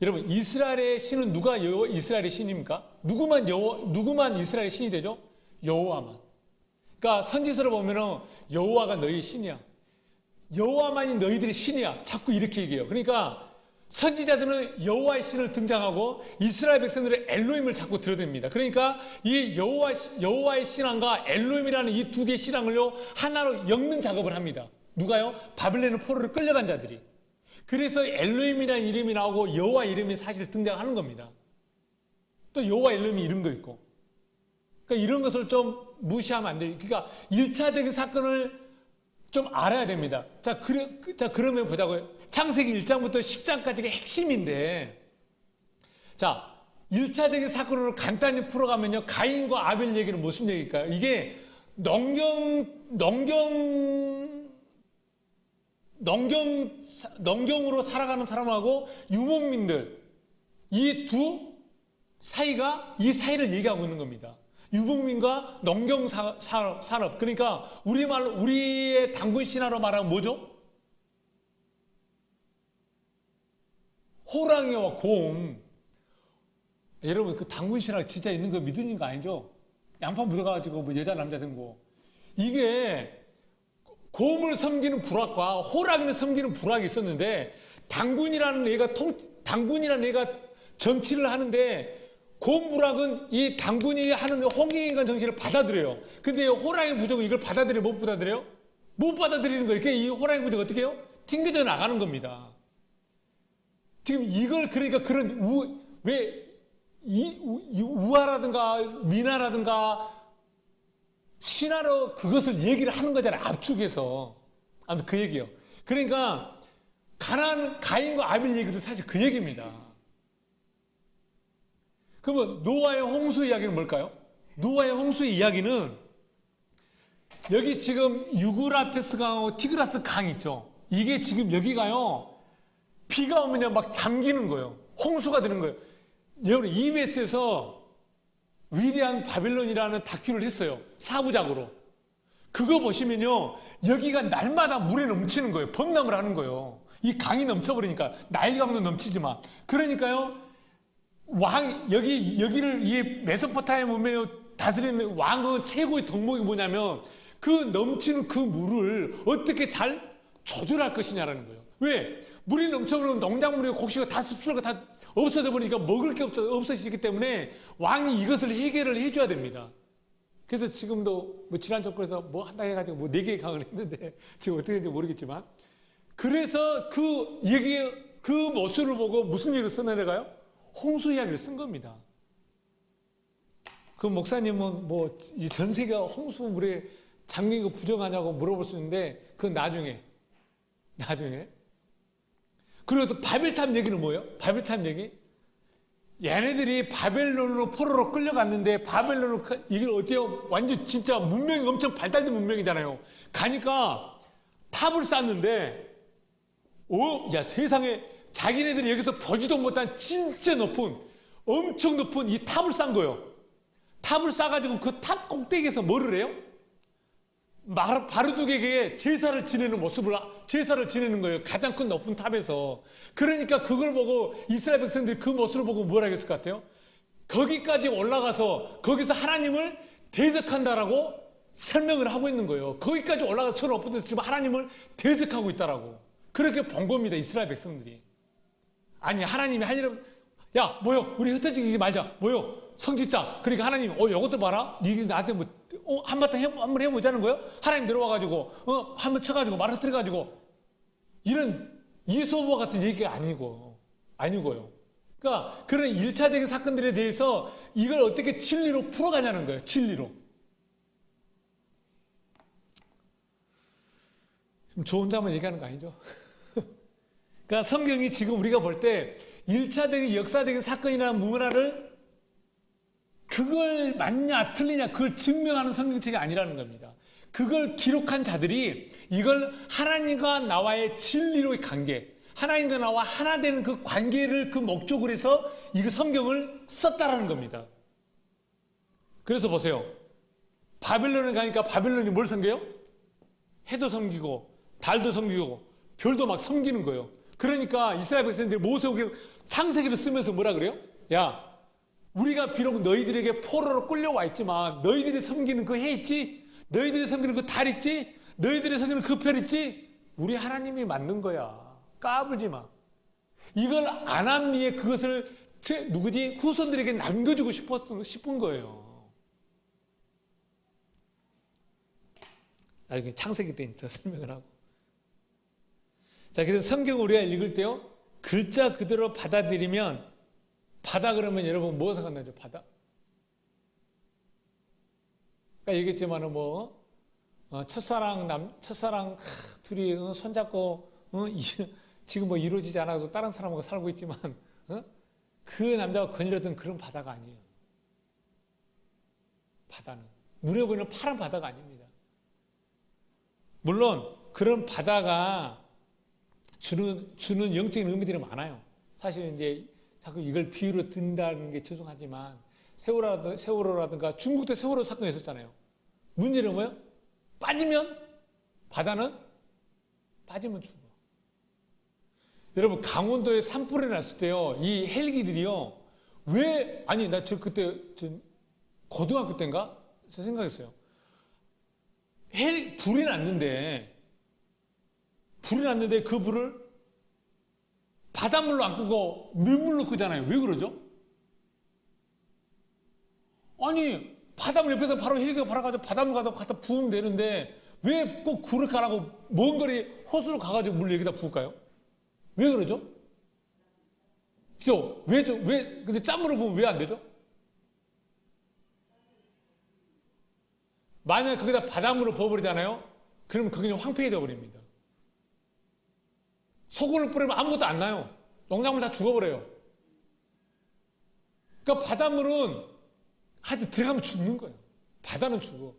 여러분 이스라엘의 신은 누가 이스라엘의 신입니까? 누구만 이스라엘의 신이 되죠? 여호와만. 그러니까 선지서를 보면은 여호와가 너희 신이야. 여호와만이 너희들의 신이야. 자꾸 이렇게 얘기해요. 그러니까 선지자들은 여호와의 신을 등장하고 이스라엘 백성들의 엘로힘을 자꾸 들여댑니다. 그러니까 이 여호와의 신앙과 엘로힘이라는 이 두 개의 신앙을요 하나로 엮는 작업을 합니다. 누가요? 바벨론 포로를 끌려간 자들이. 그래서 엘로힘이라는 이름이 나오고 여호와 이름이 사실 등장하는 겁니다. 또 여호와 엘로힘 이름도 있고. 그러니까 이런 것을 좀 무시하면 안 돼요. 그러니까 1차적인 사건을 좀 알아야 됩니다. 자, 그러면 보자고요. 창세기 1장부터 10장까지가 핵심인데, 자, 1차적인 사건을 간단히 풀어가면요. 가인과 아벨 얘기는 무슨 얘기일까요? 이게 농경으로 살아가는 사람하고 유목민들, 이 두 사이가, 이 사이를 얘기하고 있는 겁니다. 유목민과 농경 산업. 그러니까 우리의 당군 신화로 말하면 뭐죠? 호랑이와 곰. 여러분 그 당군 신화 진짜 있는 거 믿는 거 아니죠? 양파 묻어가지고 뭐 여자 남자 된 거. 이게 곰을 섬기는 부락과 호랑이를 섬기는 부락이 있었는데 당군이라는 애가 정치를 하는데 곰부락은 이 당군이 하는 홍익인간 정신을 받아들여요. 근데 호랑이 부족은 이걸 받아들여요? 못 받아들여요? 못 받아들이는 거예요. 그러니까 이 호랑이 부족은 어떻게 해요? 튕겨져 나가는 겁니다. 지금 이걸 그러니까 그런 우화라든가 민화라든가 신화로 그것을 얘기를 하는 거잖아요. 압축해서. 아무튼 그 얘기예요. 그러니까 가인과 아벨 얘기도 사실 그 얘기입니다. 그러면 노아의 홍수 이야기는 뭘까요? 노아의 홍수 이야기는 여기 지금 유그라테스 강하고 티그라스 강 있죠. 이게 지금 여기가요. 비가 오면 막 잠기는 거예요. 홍수가 되는 거예요. 여러분 EBS에서 위대한 바벨론이라는 다큐를 했어요. 4부작으로. 그거 보시면요. 여기가 날마다 물에 넘치는 거예요. 범람을 하는 거예요. 이 강이 넘쳐버리니까. 나일강도 넘치지만. 그러니까요. 여기를 이 메소포타미아 문명을 다스리는 왕의 최고의 덕목이 뭐냐면 그 넘치는 그 물을 어떻게 잘 조절할 것이냐라는 거예요. 왜? 물이 넘쳐버리면 농작물의 곡식이 다 습수가 다 없어져 버리니까 먹을 게 없어지기 때문에 왕이 이것을 해결을 해줘야 됩니다. 그래서 지금도 뭐 지난 정권에서 뭐 한다 해가지고 뭐 4개의 강을 했는데 지금 어떻게 되는지 모르겠지만 그래서 그 모습을 보고 무슨 얘기를 써내려가요? 홍수 이야기를 쓴 겁니다. 그 목사님은 뭐 전 세계가 홍수 물에 잠긴 거 부정하냐고 물어볼 수 있는데 그건 나중에. 그리고 또 바벨탑 얘기는 뭐예요? 바벨탑 얘기? 얘네들이 바벨론으로 포로로 끌려갔는데 바벨론으로 이걸 어때요? 완전 진짜 문명이 엄청 발달된 문명이잖아요. 가니까 탑을 쌓는데 야, 세상에 자기네들이 여기서 보지도 못한 진짜 높은, 엄청 높은 이 탑을 쌓은 거예요. 탑을 쌓아가지고 그 탑 꼭대기에서 뭐를 해요? 바르둑에게 제사를 지내는 모습을, 제사를 지내는 거예요. 가장 큰 높은 탑에서. 그러니까 그걸 보고 이스라엘 백성들이 그 모습을 보고 뭐라 했을 것 같아요? 거기까지 올라가서 거기서 하나님을 대적한다라고 설명을 하고 있는 거예요. 거기까지 올라가서 서로 엎어져서 지금 하나님을 대적하고 있다라고. 그렇게 본 겁니다, 이스라엘 백성들이. 아니, 하나님이 할 일은, 야, 뭐요? 우리 흩어지지 말자. 뭐요? 성짓자. 그러니까 하나님, 요것도 봐라. 니들 나한테 뭐, 한바탕 한번 해보자는 거예요? 하나님 들어와가지고, 한번 쳐가지고, 말 흩어져가지고. 이런 이소부와 같은 얘기가 아니고요. 그러니까 그런 1차적인 사건들에 대해서 이걸 어떻게 진리로 풀어가냐는 거예요. 진리로. 좀 저 혼자만 얘기하는 거 아니죠? 그러니까 성경이 지금 우리가 볼 때 1차적인 역사적인 사건이나 문화를 그걸 맞냐 틀리냐 그걸 증명하는 성경책이 아니라는 겁니다. 그걸 기록한 자들이 이걸 하나님과 나와의 진리로의 관계, 하나님과 나와 하나 되는 그 관계를 그 목적으로 해서 이거 성경을 썼다라는 겁니다. 그래서 보세요. 바벨론에 가니까 바벨론이 뭘 섬겨요? 해도 섬기고 달도 섬기고 별도 막 섬기는 거예요. 그러니까 이스라엘 백성들이 모세오경 창세기를 쓰면서 뭐라 그래요? 야, 우리가 비록 너희들에게 포로로 끌려와 있지만 너희들이 섬기는 그 해 있지? 너희들이 섬기는 그 달 있지? 너희들이 섬기는 그 별 있지? 우리 하나님이 만든 거야. 까불지 마. 이걸 안 함리에 그것을 후손들에게 남겨주고 싶은 거예요. 나중에 창세기 때 더 설명을 하고. 자, 그래서 성경을 우리가 읽을 때요, 글자 그대로 받아들이면, 바다 그러면 여러분 뭐가 생각나죠? 바다? 그러니까 얘기했지만은 첫사랑 둘이 손잡고, 지금 뭐 이루어지지 않아서 다른 사람하고 살고 있지만, 그 남자가 거닐었던 그런 바다가 아니에요. 바다는. 눈에 보이는 파란 바다가 아닙니다. 물론, 그런 바다가 주는 영적인 의미들이 많아요. 사실 이제 자꾸 이걸 비유로 든다는 게 죄송하지만 세월호라든가 중국도 세월호 사건이 있었잖아요. 문제는 뭐예요? 바다는 빠지면 죽어. 여러분 강원도에 산불이 났을 때요, 이 헬기들이요, 나 그때 고등학교 때인가? 저 생각했어요. 불이 났는데 그 불을 바닷물로 안 끄고 물물로 끄잖아요. 왜 그러죠? 아니, 바닷물 옆에서 바로 헬기가 바로 가서 바닷물 갖다 부으면 되는데 왜 꼭 굴을 가라고 먼 거리 호수로 가가지고 물 여기다 부을까요? 왜 그러죠? 그죠? 왜죠? 근데 짠물을 부으면 왜 안 되죠? 만약에 거기다 바닷물을 부어버리잖아요? 그러면 거기는 황폐해져 버립니다. 소금을 뿌리면 아무것도 안 나요. 농작물 다 죽어버려요. 그러니까 바닷물은 하여튼 들어가면 죽는 거예요. 바다는 죽어.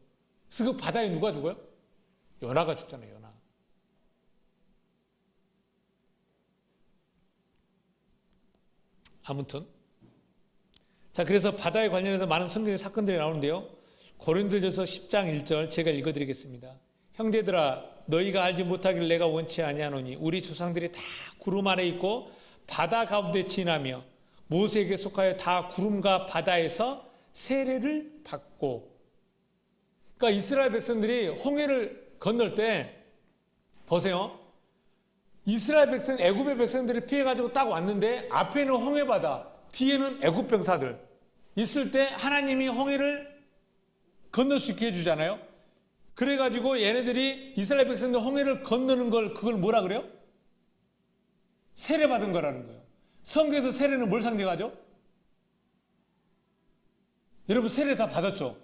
그래서 그 바다에 누가 죽어요? 연하가 죽잖아요. 연하. 아무튼 자, 그래서 바다에 관련해서 많은 성경의 사건들이 나오는데요. 고린도전서 10장 1절 제가 읽어드리겠습니다. 형제들아, 너희가 알지 못하길 내가 원치 아니하노니 우리 조상들이 다 구름 아래 있고 바다 가운데 지나며 모세에게 속하여 다 구름과 바다에서 세례를 받고. 그러니까 이스라엘 백성들이 홍해를 건널 때 보세요. 이스라엘 백성, 애굽의 백성들을 피해가지고 딱 왔는데 앞에는 홍해바다, 뒤에는 애굽 병사들 있을 때 하나님이 홍해를 건널 수 있게 해주잖아요. 그래가지고 얘네들이 이스라엘 백성들 홍해를 건너는 그걸 뭐라 그래요? 세례받은 거라는 거예요. 성경에서 세례는 뭘 상징하죠? 여러분 세례 다 받았죠?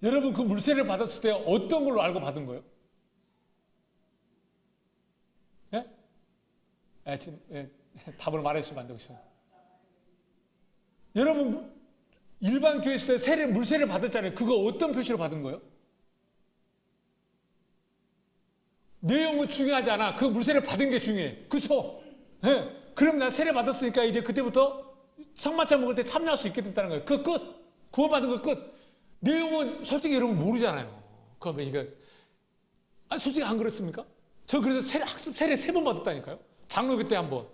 여러분 그 물세례를 받았을 때 어떤 걸로 알고 받은 거예요? 예? 답을 말해주시면 안 되고. 여러분 일반 교회 있을 때 물세례 받았잖아요. 그거 어떤 표시로 받은 거예요? 내용은 중요하지 않아. 그 물세례 받은 게 중요해. 그렇죠? 예. 그럼 나 세례 받았으니까 이제 그때부터 성만찬 먹을 때 참여할 수 있게 됐다는 거예요. 그 끝. 구원받은 거 끝. 내용은 솔직히 여러분 모르잖아요. 그러면 이거 솔직히 안 그렇습니까? 저 그래서 학습 세례 3번 받았다니까요. 장로교 때 한 번,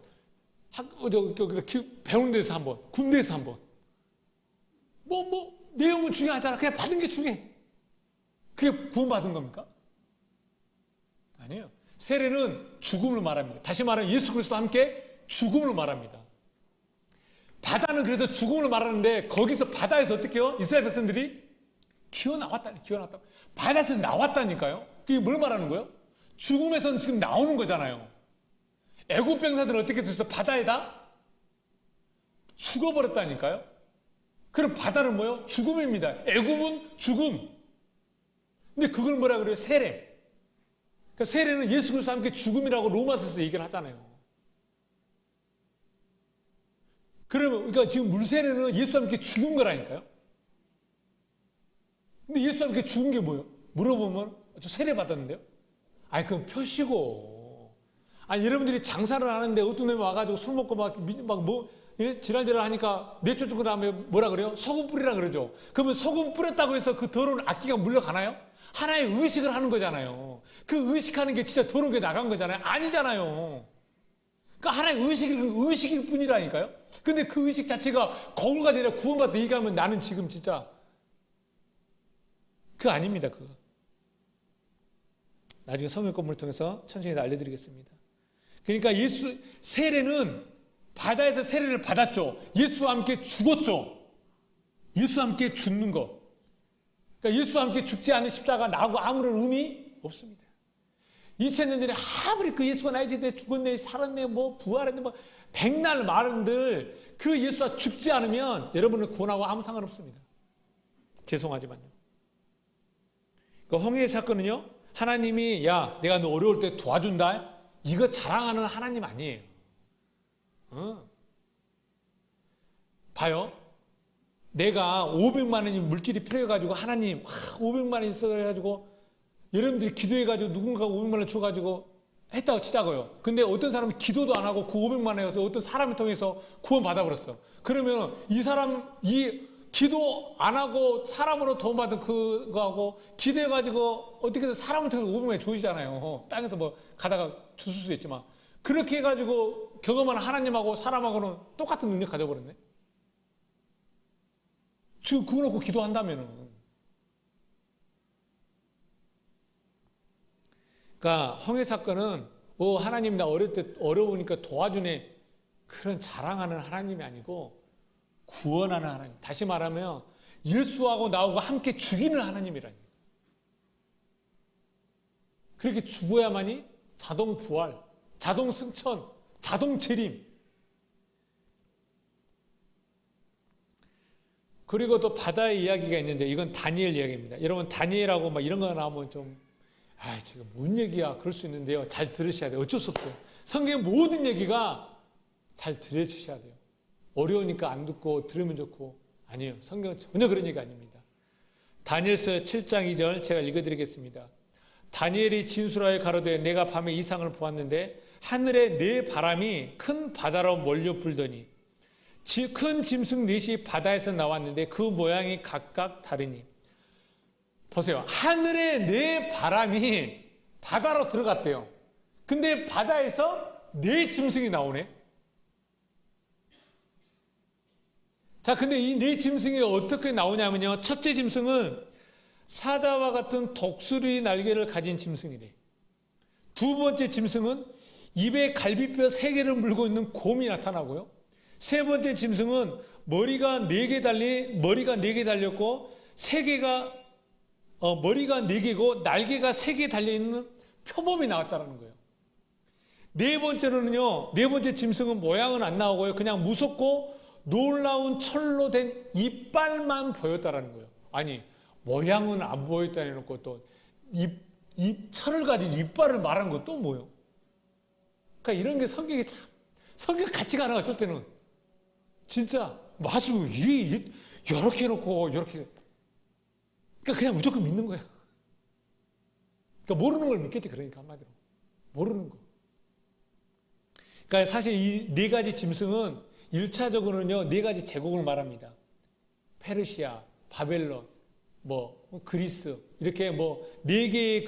배우는 데서 한 번, 군대에서 한 번. 내용은 중요하잖아. 그냥 받은 게 중요해. 그게 구원받은 겁니까? 아니에요. 세례는 죽음을 말합니다. 다시 말하면 예수 그리스도와 함께 죽음을 말합니다. 바다는 그래서 죽음을 말하는데 거기서 바다에서 어떻게 해요? 이스라엘 백성들이 기어나왔다. 바다에서 나왔다니까요. 그게 뭘 말하는 거예요? 죽음에서는 지금 나오는 거잖아요. 애굽 병사들은 어떻게 됐어요? 바다에다 죽어버렸다니까요. 그럼 바다는 뭐예요? 죽음입니다. 애굽은 죽음. 근데 그걸 뭐라 그래요? 세례. 그러니까 세례는 예수 그리스도와 함께 죽음이라고 로마서에서 얘기를 하잖아요. 그러니까 지금 물세례는 예수와 함께 죽은 거라니까요. 근데 예수와 함께 죽은 게 뭐예요? 물어보면 저 세례 받았는데요. 아니 그건 표시고. 아니 여러분들이 장사를 하는데 어떤 놈이 와가지고 술 먹고 지랄지랄 하니까 내쫓고 다음에 뭐라 그래요? 소금 뿌리라 그러죠. 그러면 소금 뿌렸다고 해서 그 더러운 악기가 물러가나요? 하나의 의식을 하는 거잖아요. 그 의식하는 게 진짜 더러운 게 나간 거잖아요. 아니잖아요. 그러니까 하나의 의식일 뿐이라니까요. 근데 그 의식 자체가 거울 가지고 구원받다 얘기하면 나는 지금 진짜 그거 아닙니다. 그거. 나중에 성경 건물을 통해서 천천히 알려드리겠습니다. 그러니까 세례는 바다에서 세례를 받았죠. 예수와 함께 죽었죠. 예수와 함께 죽는 거. 그러니까 예수와 함께 죽지 않은 십자가 나하고 아무런 의미 없습니다. 2000년 전에 아무리 그 예수가 나의 세대에 죽었네, 살았네, 부활했네, 백날 말은들 그 예수와 죽지 않으면 여러분을 구원하고 아무 상관없습니다. 죄송하지만요. 그 홍해의 사건은요, 하나님이 내가 너 어려울 때 도와준다. 이거 자랑하는 하나님 아니에요. 봐요. 내가 500만 원이 물질이 필요해가지고 하나님 500만 원 있어가지고 여러분들이 기도해가지고 누군가가 500만 원 줘가지고 했다고 치자고요. 근데 어떤 사람은 기도도 안 하고 그 500만 원에서 어떤 사람을 통해서 구원 받아버렸어. 그러면 이 기도 안 하고 사람으로 도움받은 그거하고 기도해가지고 어떻게 해서 사람을 통해서 500만 원이 주어지잖아요. 땅에서 가다가 주실 수도 있지만 그렇게 해가지고 경험한 하나님하고 사람하고는 똑같은 능력 가져버렸네. 지금 그거 놓고 기도한다면은. 그러니까 홍해 사건은 하나님 나 어릴 때 어려우니까 도와주네 그런 자랑하는 하나님이 아니고 구원하는 하나님. 다시 말하면 예수하고 나하고 함께 죽이는 하나님이라니. 그렇게 죽어야만이 자동 부활, 자동 승천, 자동 재림. 그리고 또 바다의 이야기가 있는데 이건 다니엘 이야기입니다. 여러분 다니엘하고 이런 거 나오면 좀 지금 뭔 얘기야 그럴 수 있는데요. 잘 들으셔야 돼요. 어쩔 수 없어요. 성경의 모든 얘기가 잘 들으셔야 돼요. 어려우니까 안 듣고 들으면 좋고 아니에요. 성경은 전혀 그런 얘기 아닙니다. 다니엘서 7장 2절 제가 읽어드리겠습니다. 다니엘이 진술하여 가로되 내가 밤에 이상을 보았는데 하늘에 네 바람이 큰 바다로 몰려 불더니 큰 짐승 넷이 바다에서 나왔는데 그 모양이 각각 다르니. 보세요. 하늘에 네 바람이 바다로 들어갔대요. 근데 바다에서 네 짐승이 나오네. 자, 근데 이 네 짐승이 어떻게 나오냐면요. 첫째 짐승은 사자와 같은 독수리 날개를 가진 짐승이래. 두 번째 짐승은 입에 갈비뼈 3개를 물고 있는 곰이 나타나고요. 세 번째 짐승은 머리가 4개 달렸고 머리가 4개고 날개가 3개 달려있는 표범이 나왔다는 거예요. 네 번째 짐승은 모양은 안 나오고요. 그냥 무섭고 놀라운 철로 된 이빨만 보였다는 거예요. 아니 모양은 안 보였다 해놓고 또 철을 가진 이빨을 말한 것도 뭐예요? 그러니까 이런 게 성경 같지가 않아. 어쩔 때는 진짜 마시고 이렇게 해놓고 이렇게 그러니까 그냥 무조건 믿는 거야. 그러니까 모르는 걸 믿겠지. 그러니까 한마디로 모르는 거. 그러니까 사실 이 네 가지 짐승은 1차적으로는요, 네 가지 제국을 말합니다. 페르시아, 바벨론, 뭐 그리스 이렇게 뭐 네 개의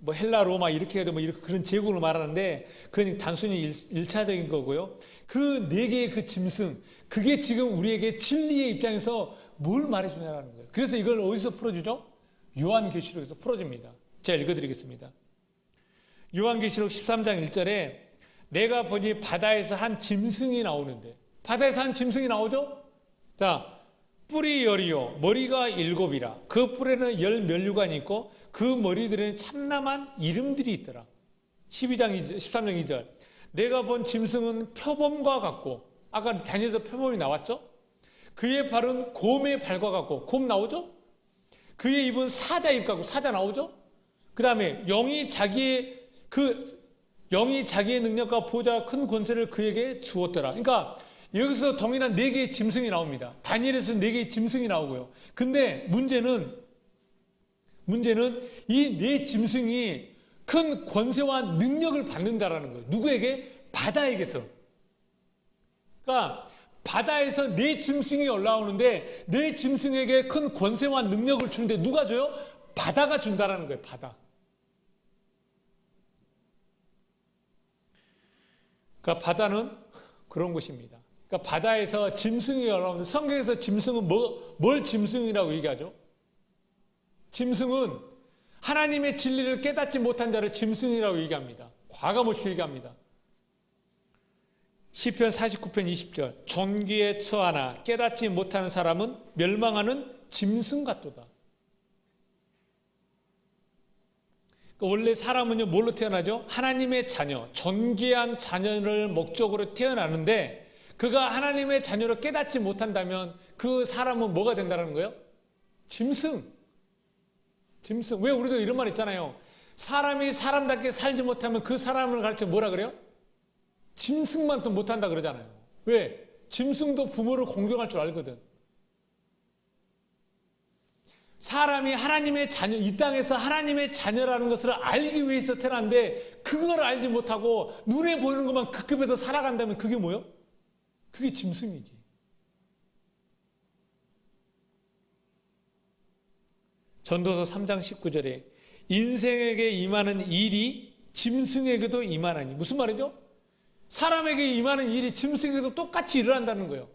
뭐 헬라, 로마 이렇게 해도 뭐 이렇게 그런 제국을 말하는데 그건 단순히 일차적인 거고요. 그 네 개의 그 짐승, 그게 지금 우리에게 진리의 입장에서 뭘 말해주냐라는 거예요. 그래서 이걸 어디서 풀어주죠? 요한계시록에서 풀어줍니다. 제가 읽어드리겠습니다. 요한계시록 13장 1절에 내가 보니 바다에서 한 짐승이 나오는데, 바다에서 한 짐승이 나오죠? 자, 뿔이 열이요 머리가 7이라. 그 뿔에는 10면류관이 있고 그 머리들에는 참남한 이름들이 있더라. 13장 2절. 내가 본 짐승은 표범과 같고, 아까 다니엘서 표범이 나왔죠? 그의 발은 곰의 발과 같고, 곰 나오죠? 그의 입은 사자 입 같고, 사자 나오죠? 그 다음에 영이 자기의 능력과 보좌와 큰 권세를 그에게 주었더라. 그러니까 여기서 동일한 4개의 짐승이 나옵니다. 다니엘에서 4개의 짐승이 나오고요. 근데 문제는 이 4 짐승이 큰 권세와 능력을 받는다라는 거예요. 누구에게? 바다에게서. 그러니까 바다에서 4 짐승이 올라오는데 4 짐승에게 큰 권세와 능력을 주는데 누가 줘요? 바다가 준다라는 거예요. 바다. 그러니까 바다는 그런 곳입니다. 그러니까 바다에서 짐승이 올라오는데 성경에서 짐승은 뭘 짐승이라고 얘기하죠? 짐승은 하나님의 진리를 깨닫지 못한 자를 짐승이라고 얘기합니다. 과감없이 얘기합니다. 시편 49편 20절. 존귀에 처하나 깨닫지 못하는 사람은 멸망하는 짐승 같도다. 원래 사람은요, 뭘로 태어나죠? 하나님의 자녀, 존귀한 자녀를 목적으로 태어나는데 그가 하나님의 자녀로 깨닫지 못한다면 그 사람은 뭐가 된다는 거예요? 짐승. 왜 우리도 이런 말 있잖아요. 사람이 사람답게 살지 못하면 그 사람을 가르쳐 뭐라 그래요? 짐승만도 못한다 그러잖아요. 왜? 짐승도 부모를 공경할 줄 알거든. 사람이 하나님의 자녀, 이 땅에서 하나님의 자녀라는 것을 알기 위해서 태어났는데 그걸 알지 못하고 눈에 보이는 것만 급급해서 살아간다면 그게 뭐예요? 그게 짐승이지. 전도서 3장 19절에 인생에게 임하는 일이 짐승에게도 임하나니. 무슨 말이죠? 사람에게 임하는 일이 짐승에게도 똑같이 일어난다는 거예요.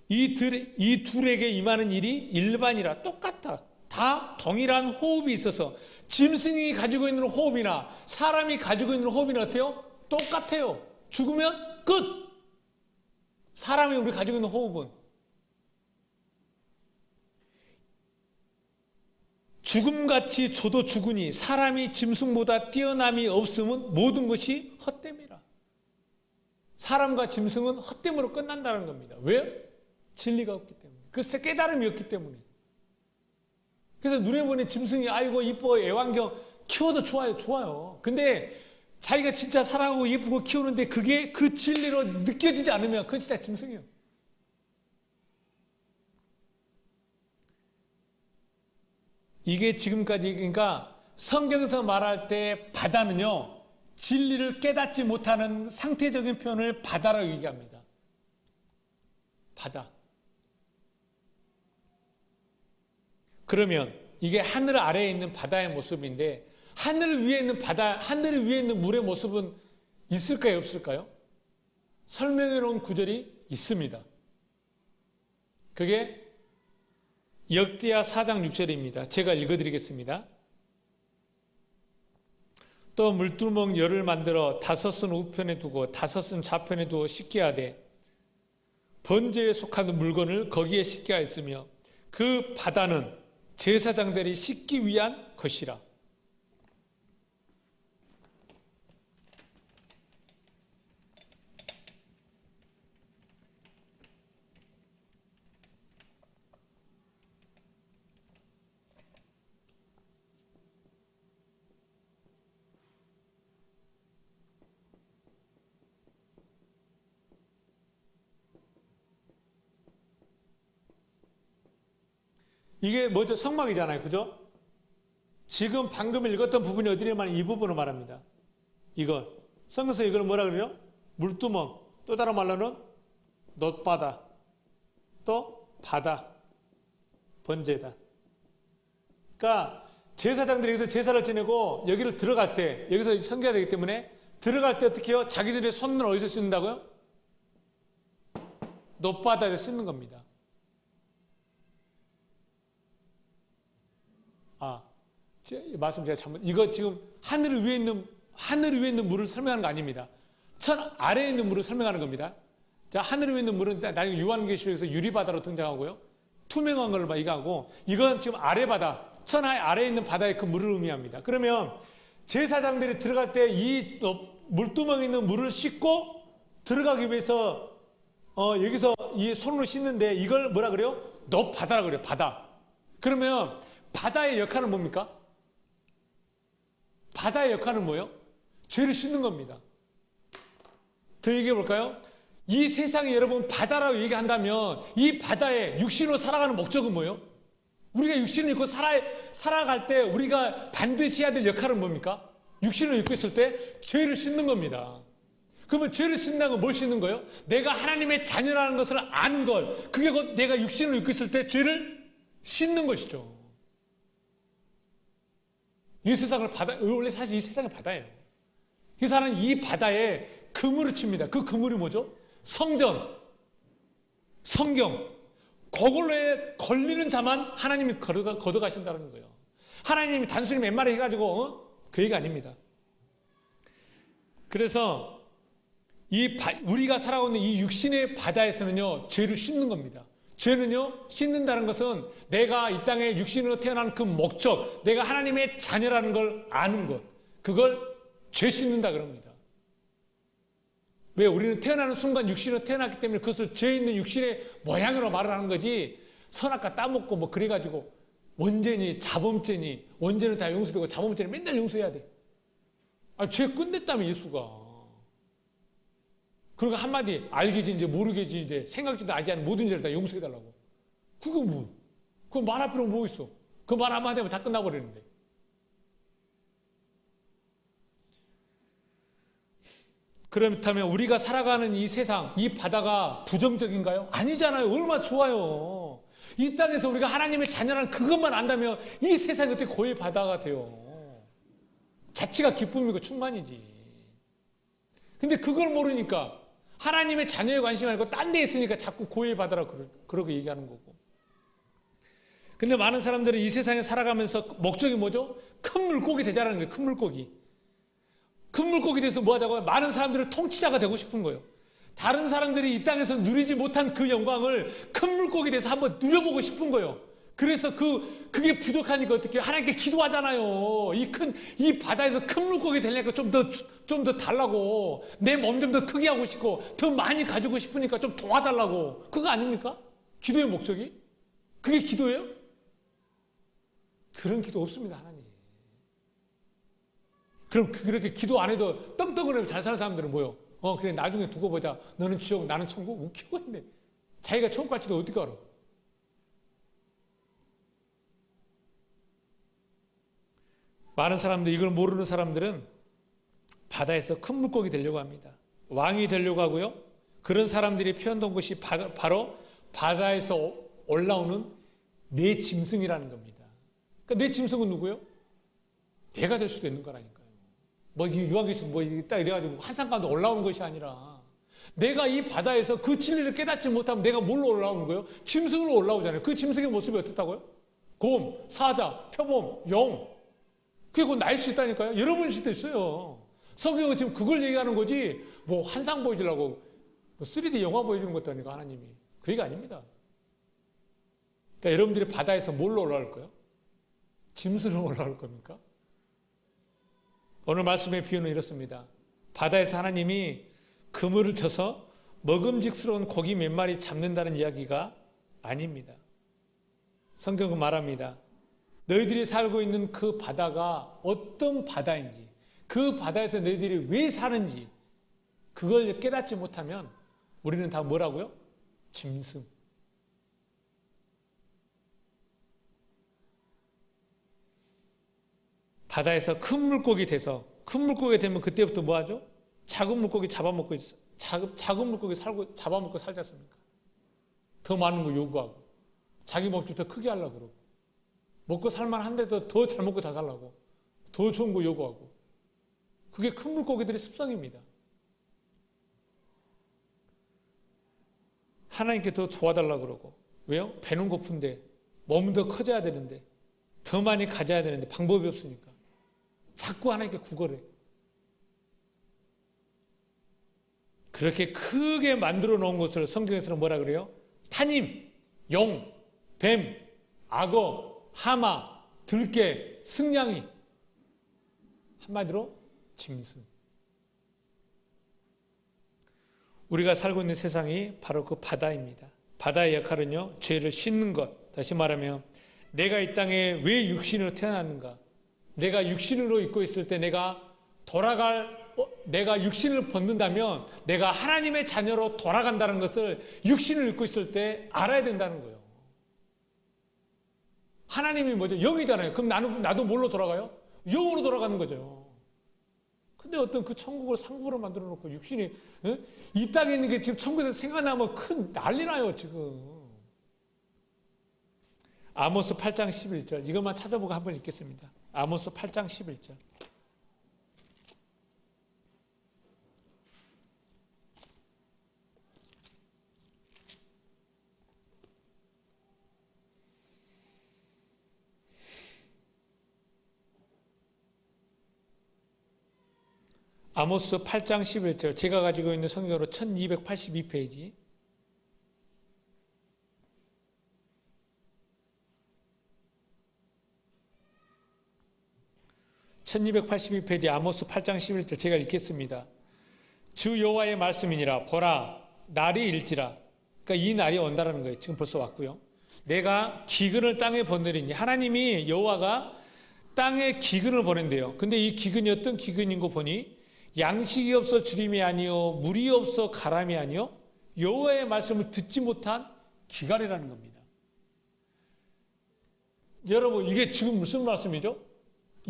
이 둘에게 임하는 일이 일반이라 똑같다. 다 동일한 호흡이 있어서 짐승이 가지고 있는 호흡이나 사람이 가지고 있는 호흡이나 어때요? 똑같아요. 죽으면 끝! 사람이 우리 가지고 있는 호흡은 죽음같이 저도 죽으니 사람이 짐승보다 뛰어남이 없으면 모든 것이 헛됨이라. 사람과 짐승은 헛됨으로 끝난다는 겁니다. 왜요? 진리가 없기 때문에. 그 깨달음이 없기 때문에. 그래서 눈에 보는 짐승이 아이고 이뻐 애완경 키워도 좋아요. 근데 자기가 진짜 사랑하고 예쁘고 키우는데 그게 그 진리로 느껴지지 않으면 그건 진짜 짐승이에요. 이게 지금까지, 그러니까 성경에서 말할 때 바다는요, 진리를 깨닫지 못하는 상태적인 표현을 바다라고 얘기합니다. 바다. 그러면 이게 하늘 아래에 있는 바다의 모습인데 하늘 위에 있는 바다, 하늘 위에 있는 물의 모습은 있을까요? 없을까요? 설명해 놓은 구절이 있습니다. 그게 역대하 4장 6절입니다. 제가 읽어드리겠습니다. 또 물두멍 열을 만들어 5은 우편에 두고 5은 좌편에 두어 씻게 하되 번제에 속하는 물건을 거기에 씻게 하였으며 그 바다는 제사장들이 씻기 위한 것이라. 이게 뭐죠? 성막이잖아요. 그죠? 지금 방금 읽었던 부분이 어디를 말하면 이 부분을 말합니다. 이거 성경에서 이걸 뭐라 그래요? 물두멍, 또 다른 말로는 놋바다, 또 바다, 번제다. 그러니까 제사장들이 여기서 제사를 지내고 여기를 들어갈 때, 여기서 섬겨야 되기 때문에 들어갈 때 어떻게 해요? 자기들의 손을 어디서 씻는다고요? 놋바다에서 씻는 겁니다. 말씀 제가 잘못, 이거 지금 하늘 위에 있는 물을 설명하는 거 아닙니다. 천 아래에 있는 물을 설명하는 겁니다. 자, 하늘 위에 있는 물은 나중에 요한계시록에서 유리바다로 등장하고요. 투명한 걸 얘기하고, 이건 지금 아래 바다, 천하의 아래에 있는 바다의 그 물을 의미합니다. 그러면 제사장들이 들어갈 때 이 물두멍에 있는 물을 씻고 들어가기 위해서 여기서 이 손으로 씻는데 이걸 뭐라 그래요? 놋바다라고 그래요. 바다. 그러면 바다의 역할은 뭡니까? 바다의 역할은 뭐예요? 죄를 씻는 겁니다. 더 얘기해 볼까요? 이 세상에 여러분 바다라고 얘기한다면 이 바다에 육신으로 살아가는 목적은 뭐예요? 우리가 육신을 입고 살아갈 때 우리가 반드시 해야 될 역할은 뭡니까? 육신을 입고 있을 때 죄를 씻는 겁니다. 그러면 죄를 씻는다는 건 뭘 씻는 거예요? 내가 하나님의 자녀라는 것을 아는 것, 그게 곧 내가 육신을 입고 있을 때 죄를 씻는 것이죠. 이 세상을 원래 사실 이 세상이 바다예요. 이 사람은 이 바다에 그물을 칩니다. 그 그물이 뭐죠? 성전, 성경. 그걸로에 걸리는 자만 하나님이 걷어가신다는 거예요. 하나님이 단순히 맨말에 해가지고 그 얘기 아닙니다. 그래서 우리가 살아가고 있는 이 육신의 바다에서는요, 죄를 씻는 겁니다. 죄는요, 씻는다는 것은 내가 이 땅에 육신으로 태어난 그 목적, 내가 하나님의 자녀라는 걸 아는 것, 그걸 죄 씻는다 그럽니다. 왜? 우리는 태어나는 순간 육신으로 태어났기 때문에 그것을 죄 있는 육신의 모양으로 말을 하는 거지, 선악과 따먹고 뭐 그래가지고 원죄니 자범죄니, 원죄는 다 용서되고 자범죄는 맨날 용서해야 돼. 죄 끝냈다며 예수가. 그리고 한마디 알게지 모르게지 생각지도 하지 않은 모든 죄를 다 용서해달라고. 그거 뭐? 그거 말할 필요가 뭐 있어? 그 말 한마디 하면 다 끝나버리는데. 그렇다면 우리가 살아가는 이 세상, 이 바다가 부정적인가요? 아니잖아요. 얼마나 좋아요. 이 땅에서 우리가 하나님의 자녀라는 그것만 안다면 이 세상이 어떻게 고의 바다가 돼요? 자치가 기쁨이고 충만이지. 근데 그걸 모르니까 하나님의 자녀에 관심이 아니고 딴 데 있으니까 자꾸 고의 바다라고 그러고 얘기하는 거고. 근데 많은 사람들은 이 세상에 살아가면서 목적이 뭐죠? 큰 물고기 되자라는 거예요. 큰 물고기. 큰 물고기 돼서 뭐 하자고요? 많은 사람들을 통치자가 되고 싶은 거예요. 다른 사람들이 이 땅에서 누리지 못한 그 영광을 큰 물고기 돼서 한번 누려보고 싶은 거예요. 그래서 그게 부족하니까 어떻게 하나님께 기도하잖아요. 이 바다에서 큰 물고기 되려니까 좀 더 달라고. 내 몸 좀 더 크게 하고 싶고, 더 많이 가지고 싶으니까 좀 도와달라고. 그거 아닙니까? 기도의 목적이? 그게 기도예요? 그런 기도 없습니다, 하나님. 그럼 그렇게 기도 안 해도 떵떵거리면 잘 사는 사람들은 뭐요? 그래, 나중에 두고 보자. 너는 지옥, 나는 천국. 웃기고 있네. 자기가 천국 갈지도 어떻게 알아? 많은 사람들, 이걸 모르는 사람들은 바다에서 큰 물고기 되려고 합니다. 왕이 되려고 하고요. 그런 사람들이 표현된 것이 바로 바다에서 올라오는 내 짐승이라는 겁니다. 그러니까 내 짐승은 누구예요? 내가 될 수도 있는 거라니까요. 유한계시록 딱 이래가지고 환상 가운데 올라오는 것이 아니라 내가 이 바다에서 그 진리를 깨닫지 못하면 내가 뭘로 올라오는 거예요? 짐승으로 올라오잖아요. 그 짐승의 모습이 어떻다고요? 곰, 사자, 표범, 용. 그게 곧 나일 수 있다니까요. 여러분일 수도 있어요. 성경은 지금 그걸 얘기하는 거지, 뭐 환상 보여주려고, 뭐 3D 영화 보여주는 것도 아니고 하나님이. 그 얘기가 아닙니다. 그러니까 여러분들이 바다에서 뭘로 올라올 거예요? 짐승으로 올라올 겁니까? 오늘 말씀의 비유는 이렇습니다. 바다에서 하나님이 그물을 쳐서 먹음직스러운 고기 몇 마리 잡는다는 이야기가 아닙니다. 성경은 말합니다. 너희들이 살고 있는 그 바다가 어떤 바다인지, 그 바다에서 너희들이 왜 사는지 그걸 깨닫지 못하면 우리는 다 뭐라고요? 짐승. 바다에서 큰 물고기 돼서 큰 물고기 되면 그때부터 뭐 하죠? 작은 물고기 잡아먹고 작은 물고기 잡아먹고 살지 않습니까? 더 많은 거 요구하고 자기 목줄 더 크게 하려고 그러고 먹고 살만한데도 더 잘 먹고 잘 살라고 더 좋은 거 요구하고 그게 큰 물고기들의 습성입니다. 하나님께 더 도와달라고 그러고 왜요? 배는 고픈데 몸은 더 커져야 되는데 더 많이 가져야 되는데 방법이 없으니까 자꾸 하나님께 구걸해. 그렇게 크게 만들어 놓은 것을 성경에서는 뭐라 그래요? 타님, 용, 뱀, 악어, 하마, 들깨, 승냥이 한마디로 짐승. 우리가 살고 있는 세상이 바로 그 바다입니다. 바다의 역할은요, 죄를 씻는 것. 다시 말하면 내가 이 땅에 왜 육신으로 태어났는가? 내가 육신으로 입고 있을 때 내가 육신을 벗는다면 내가 하나님의 자녀로 돌아간다는 것을 육신을 입고 있을 때 알아야 된다는 거예요. 하나님이 뭐죠? 영이잖아요. 그럼 나도 뭘로 돌아가요? 영으로 돌아가는 거죠. 근데 어떤 그 천국을 상국으로 만들어 놓고 육신이 이 땅에 있는 게 지금 천국에서 생각나면 큰 난리 나요 지금. 아모스 8장 11절 이것만 찾아보고 한번 읽겠습니다. 아모스 8장 11절 아모스 8장 11절 제가 가지고 있는 성경으로 1282페이지 1282페이지 아모스 8장 11절 제가 읽겠습니다. 주 여호와의 말씀이니라 보라 날이 일지라. 그러니까 이 날이 온다라는 거예요. 지금 벌써 왔고요. 내가 기근을 땅에 보내리니 하나님이 여호와가 땅에 기근을 보낸대요. 근데 이 기근이 어떤 기근인 거 보니 양식이 없어 주림이 아니요 물이 없어 가람이 아니요 여호와의 말씀을 듣지 못한 기갈이라는 겁니다. 여러분 이게 지금 무슨 말씀이죠?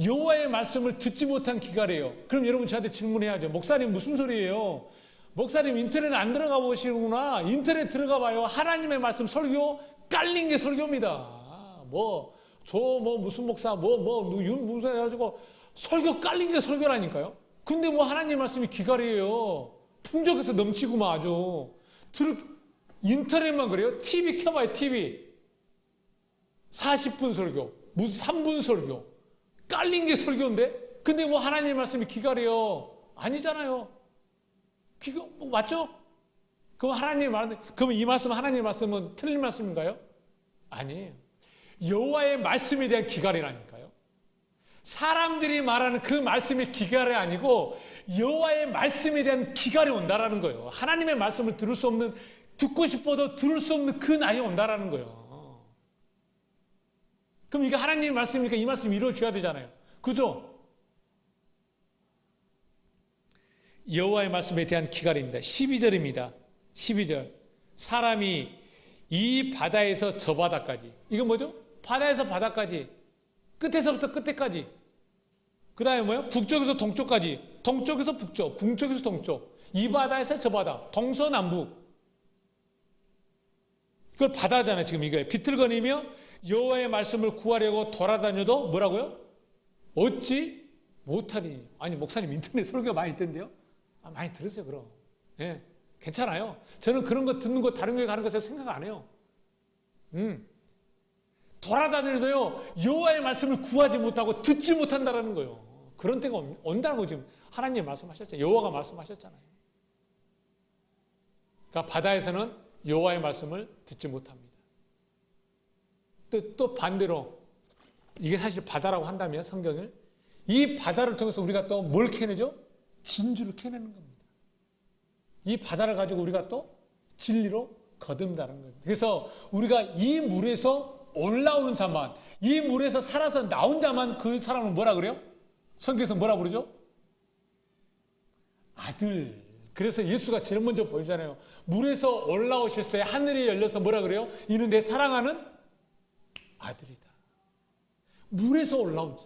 여호와의 말씀을 듣지 못한 기갈이에요. 그럼 여러분 저한테 질문해야죠. 목사님 무슨 소리예요? 목사님 인터넷 안 들어가 보시는구나. 인터넷 들어가 봐요. 하나님의 말씀 설교 깔린 게 설교입니다. 무슨 목사 윤 목사 해가지고 설교 깔린 게 설교라니까요. 근데 하나님 말씀이 기갈이에요. 풍족해서 넘치고만 아주. 인터넷만 그래요? TV 켜봐요, TV. 40분 설교, 무슨 3분 설교. 깔린 게 설교인데? 근데 하나님 말씀이 기갈이에요. 아니잖아요. 맞죠? 그럼 이 말씀, 하나님 말씀은 틀린 말씀인가요? 아니에요. 여호와의 말씀에 대한 기갈이라니까요. 사람들이 말하는 그 말씀이 기갈이 아니고 여호와의 말씀에 대한 기갈이 온다라는 거예요. 하나님의 말씀을 들을 수 없는, 듣고 싶어도 들을 수 없는 그 날이 온다라는 거예요. 그럼 이게 하나님의 말씀이니까 이 말씀이 이루어져야 되잖아요. 그죠? 여호와의 말씀에 대한 기갈입니다. 12절입니다. 12절. 사람이 이 바다에서 저 바다까지. 이건 뭐죠? 바다에서 바다까지. 끝에서부터 끝에까지. 그 다음에 뭐예요? 북쪽에서 동쪽까지. 동쪽에서 북쪽. 북쪽에서 동쪽. 이 바다에서 저 바다. 동서남북. 그걸 바다잖아요. 지금 이거예요. 비틀거리며 여호와의 말씀을 구하려고 돌아다녀도 뭐라고요? 얻지 못하리니. 아니 목사님 인터넷 설교 많이 있던데요? 많이 들으세요 그럼. 예, 괜찮아요. 저는 그런 거 듣는 거 다른 교회 가는 것에 생각 안 해요. 돌아다니도요 여호와의 말씀을 구하지 못하고 듣지 못한다라는 거예요. 그런 때가 온다는 거 지금 하나님 말씀하셨잖아요. 여호와가 말씀하셨잖아요. 그러니까 바다에서는 여호와의 말씀을 듣지 못합니다. 또 반대로 이게 사실 바다라고 한다면 성경을 이 바다를 통해서 우리가 또 뭘 캐내죠? 진주를 캐내는 겁니다. 이 바다를 가지고 우리가 또 진리로 거듭다는 거예요. 그래서 우리가 이 물에서 올라오는 자만, 이 물에서 살아서 나온 자만 그 사람을 뭐라 그래요? 성경에서 뭐라 부르죠? 아들. 그래서 예수가 제일 먼저 보여주잖아요. 물에서 올라오셨어요. 하늘이 열려서 뭐라 그래요? 이는 내 사랑하는 아들이다. 물에서 올라온 자.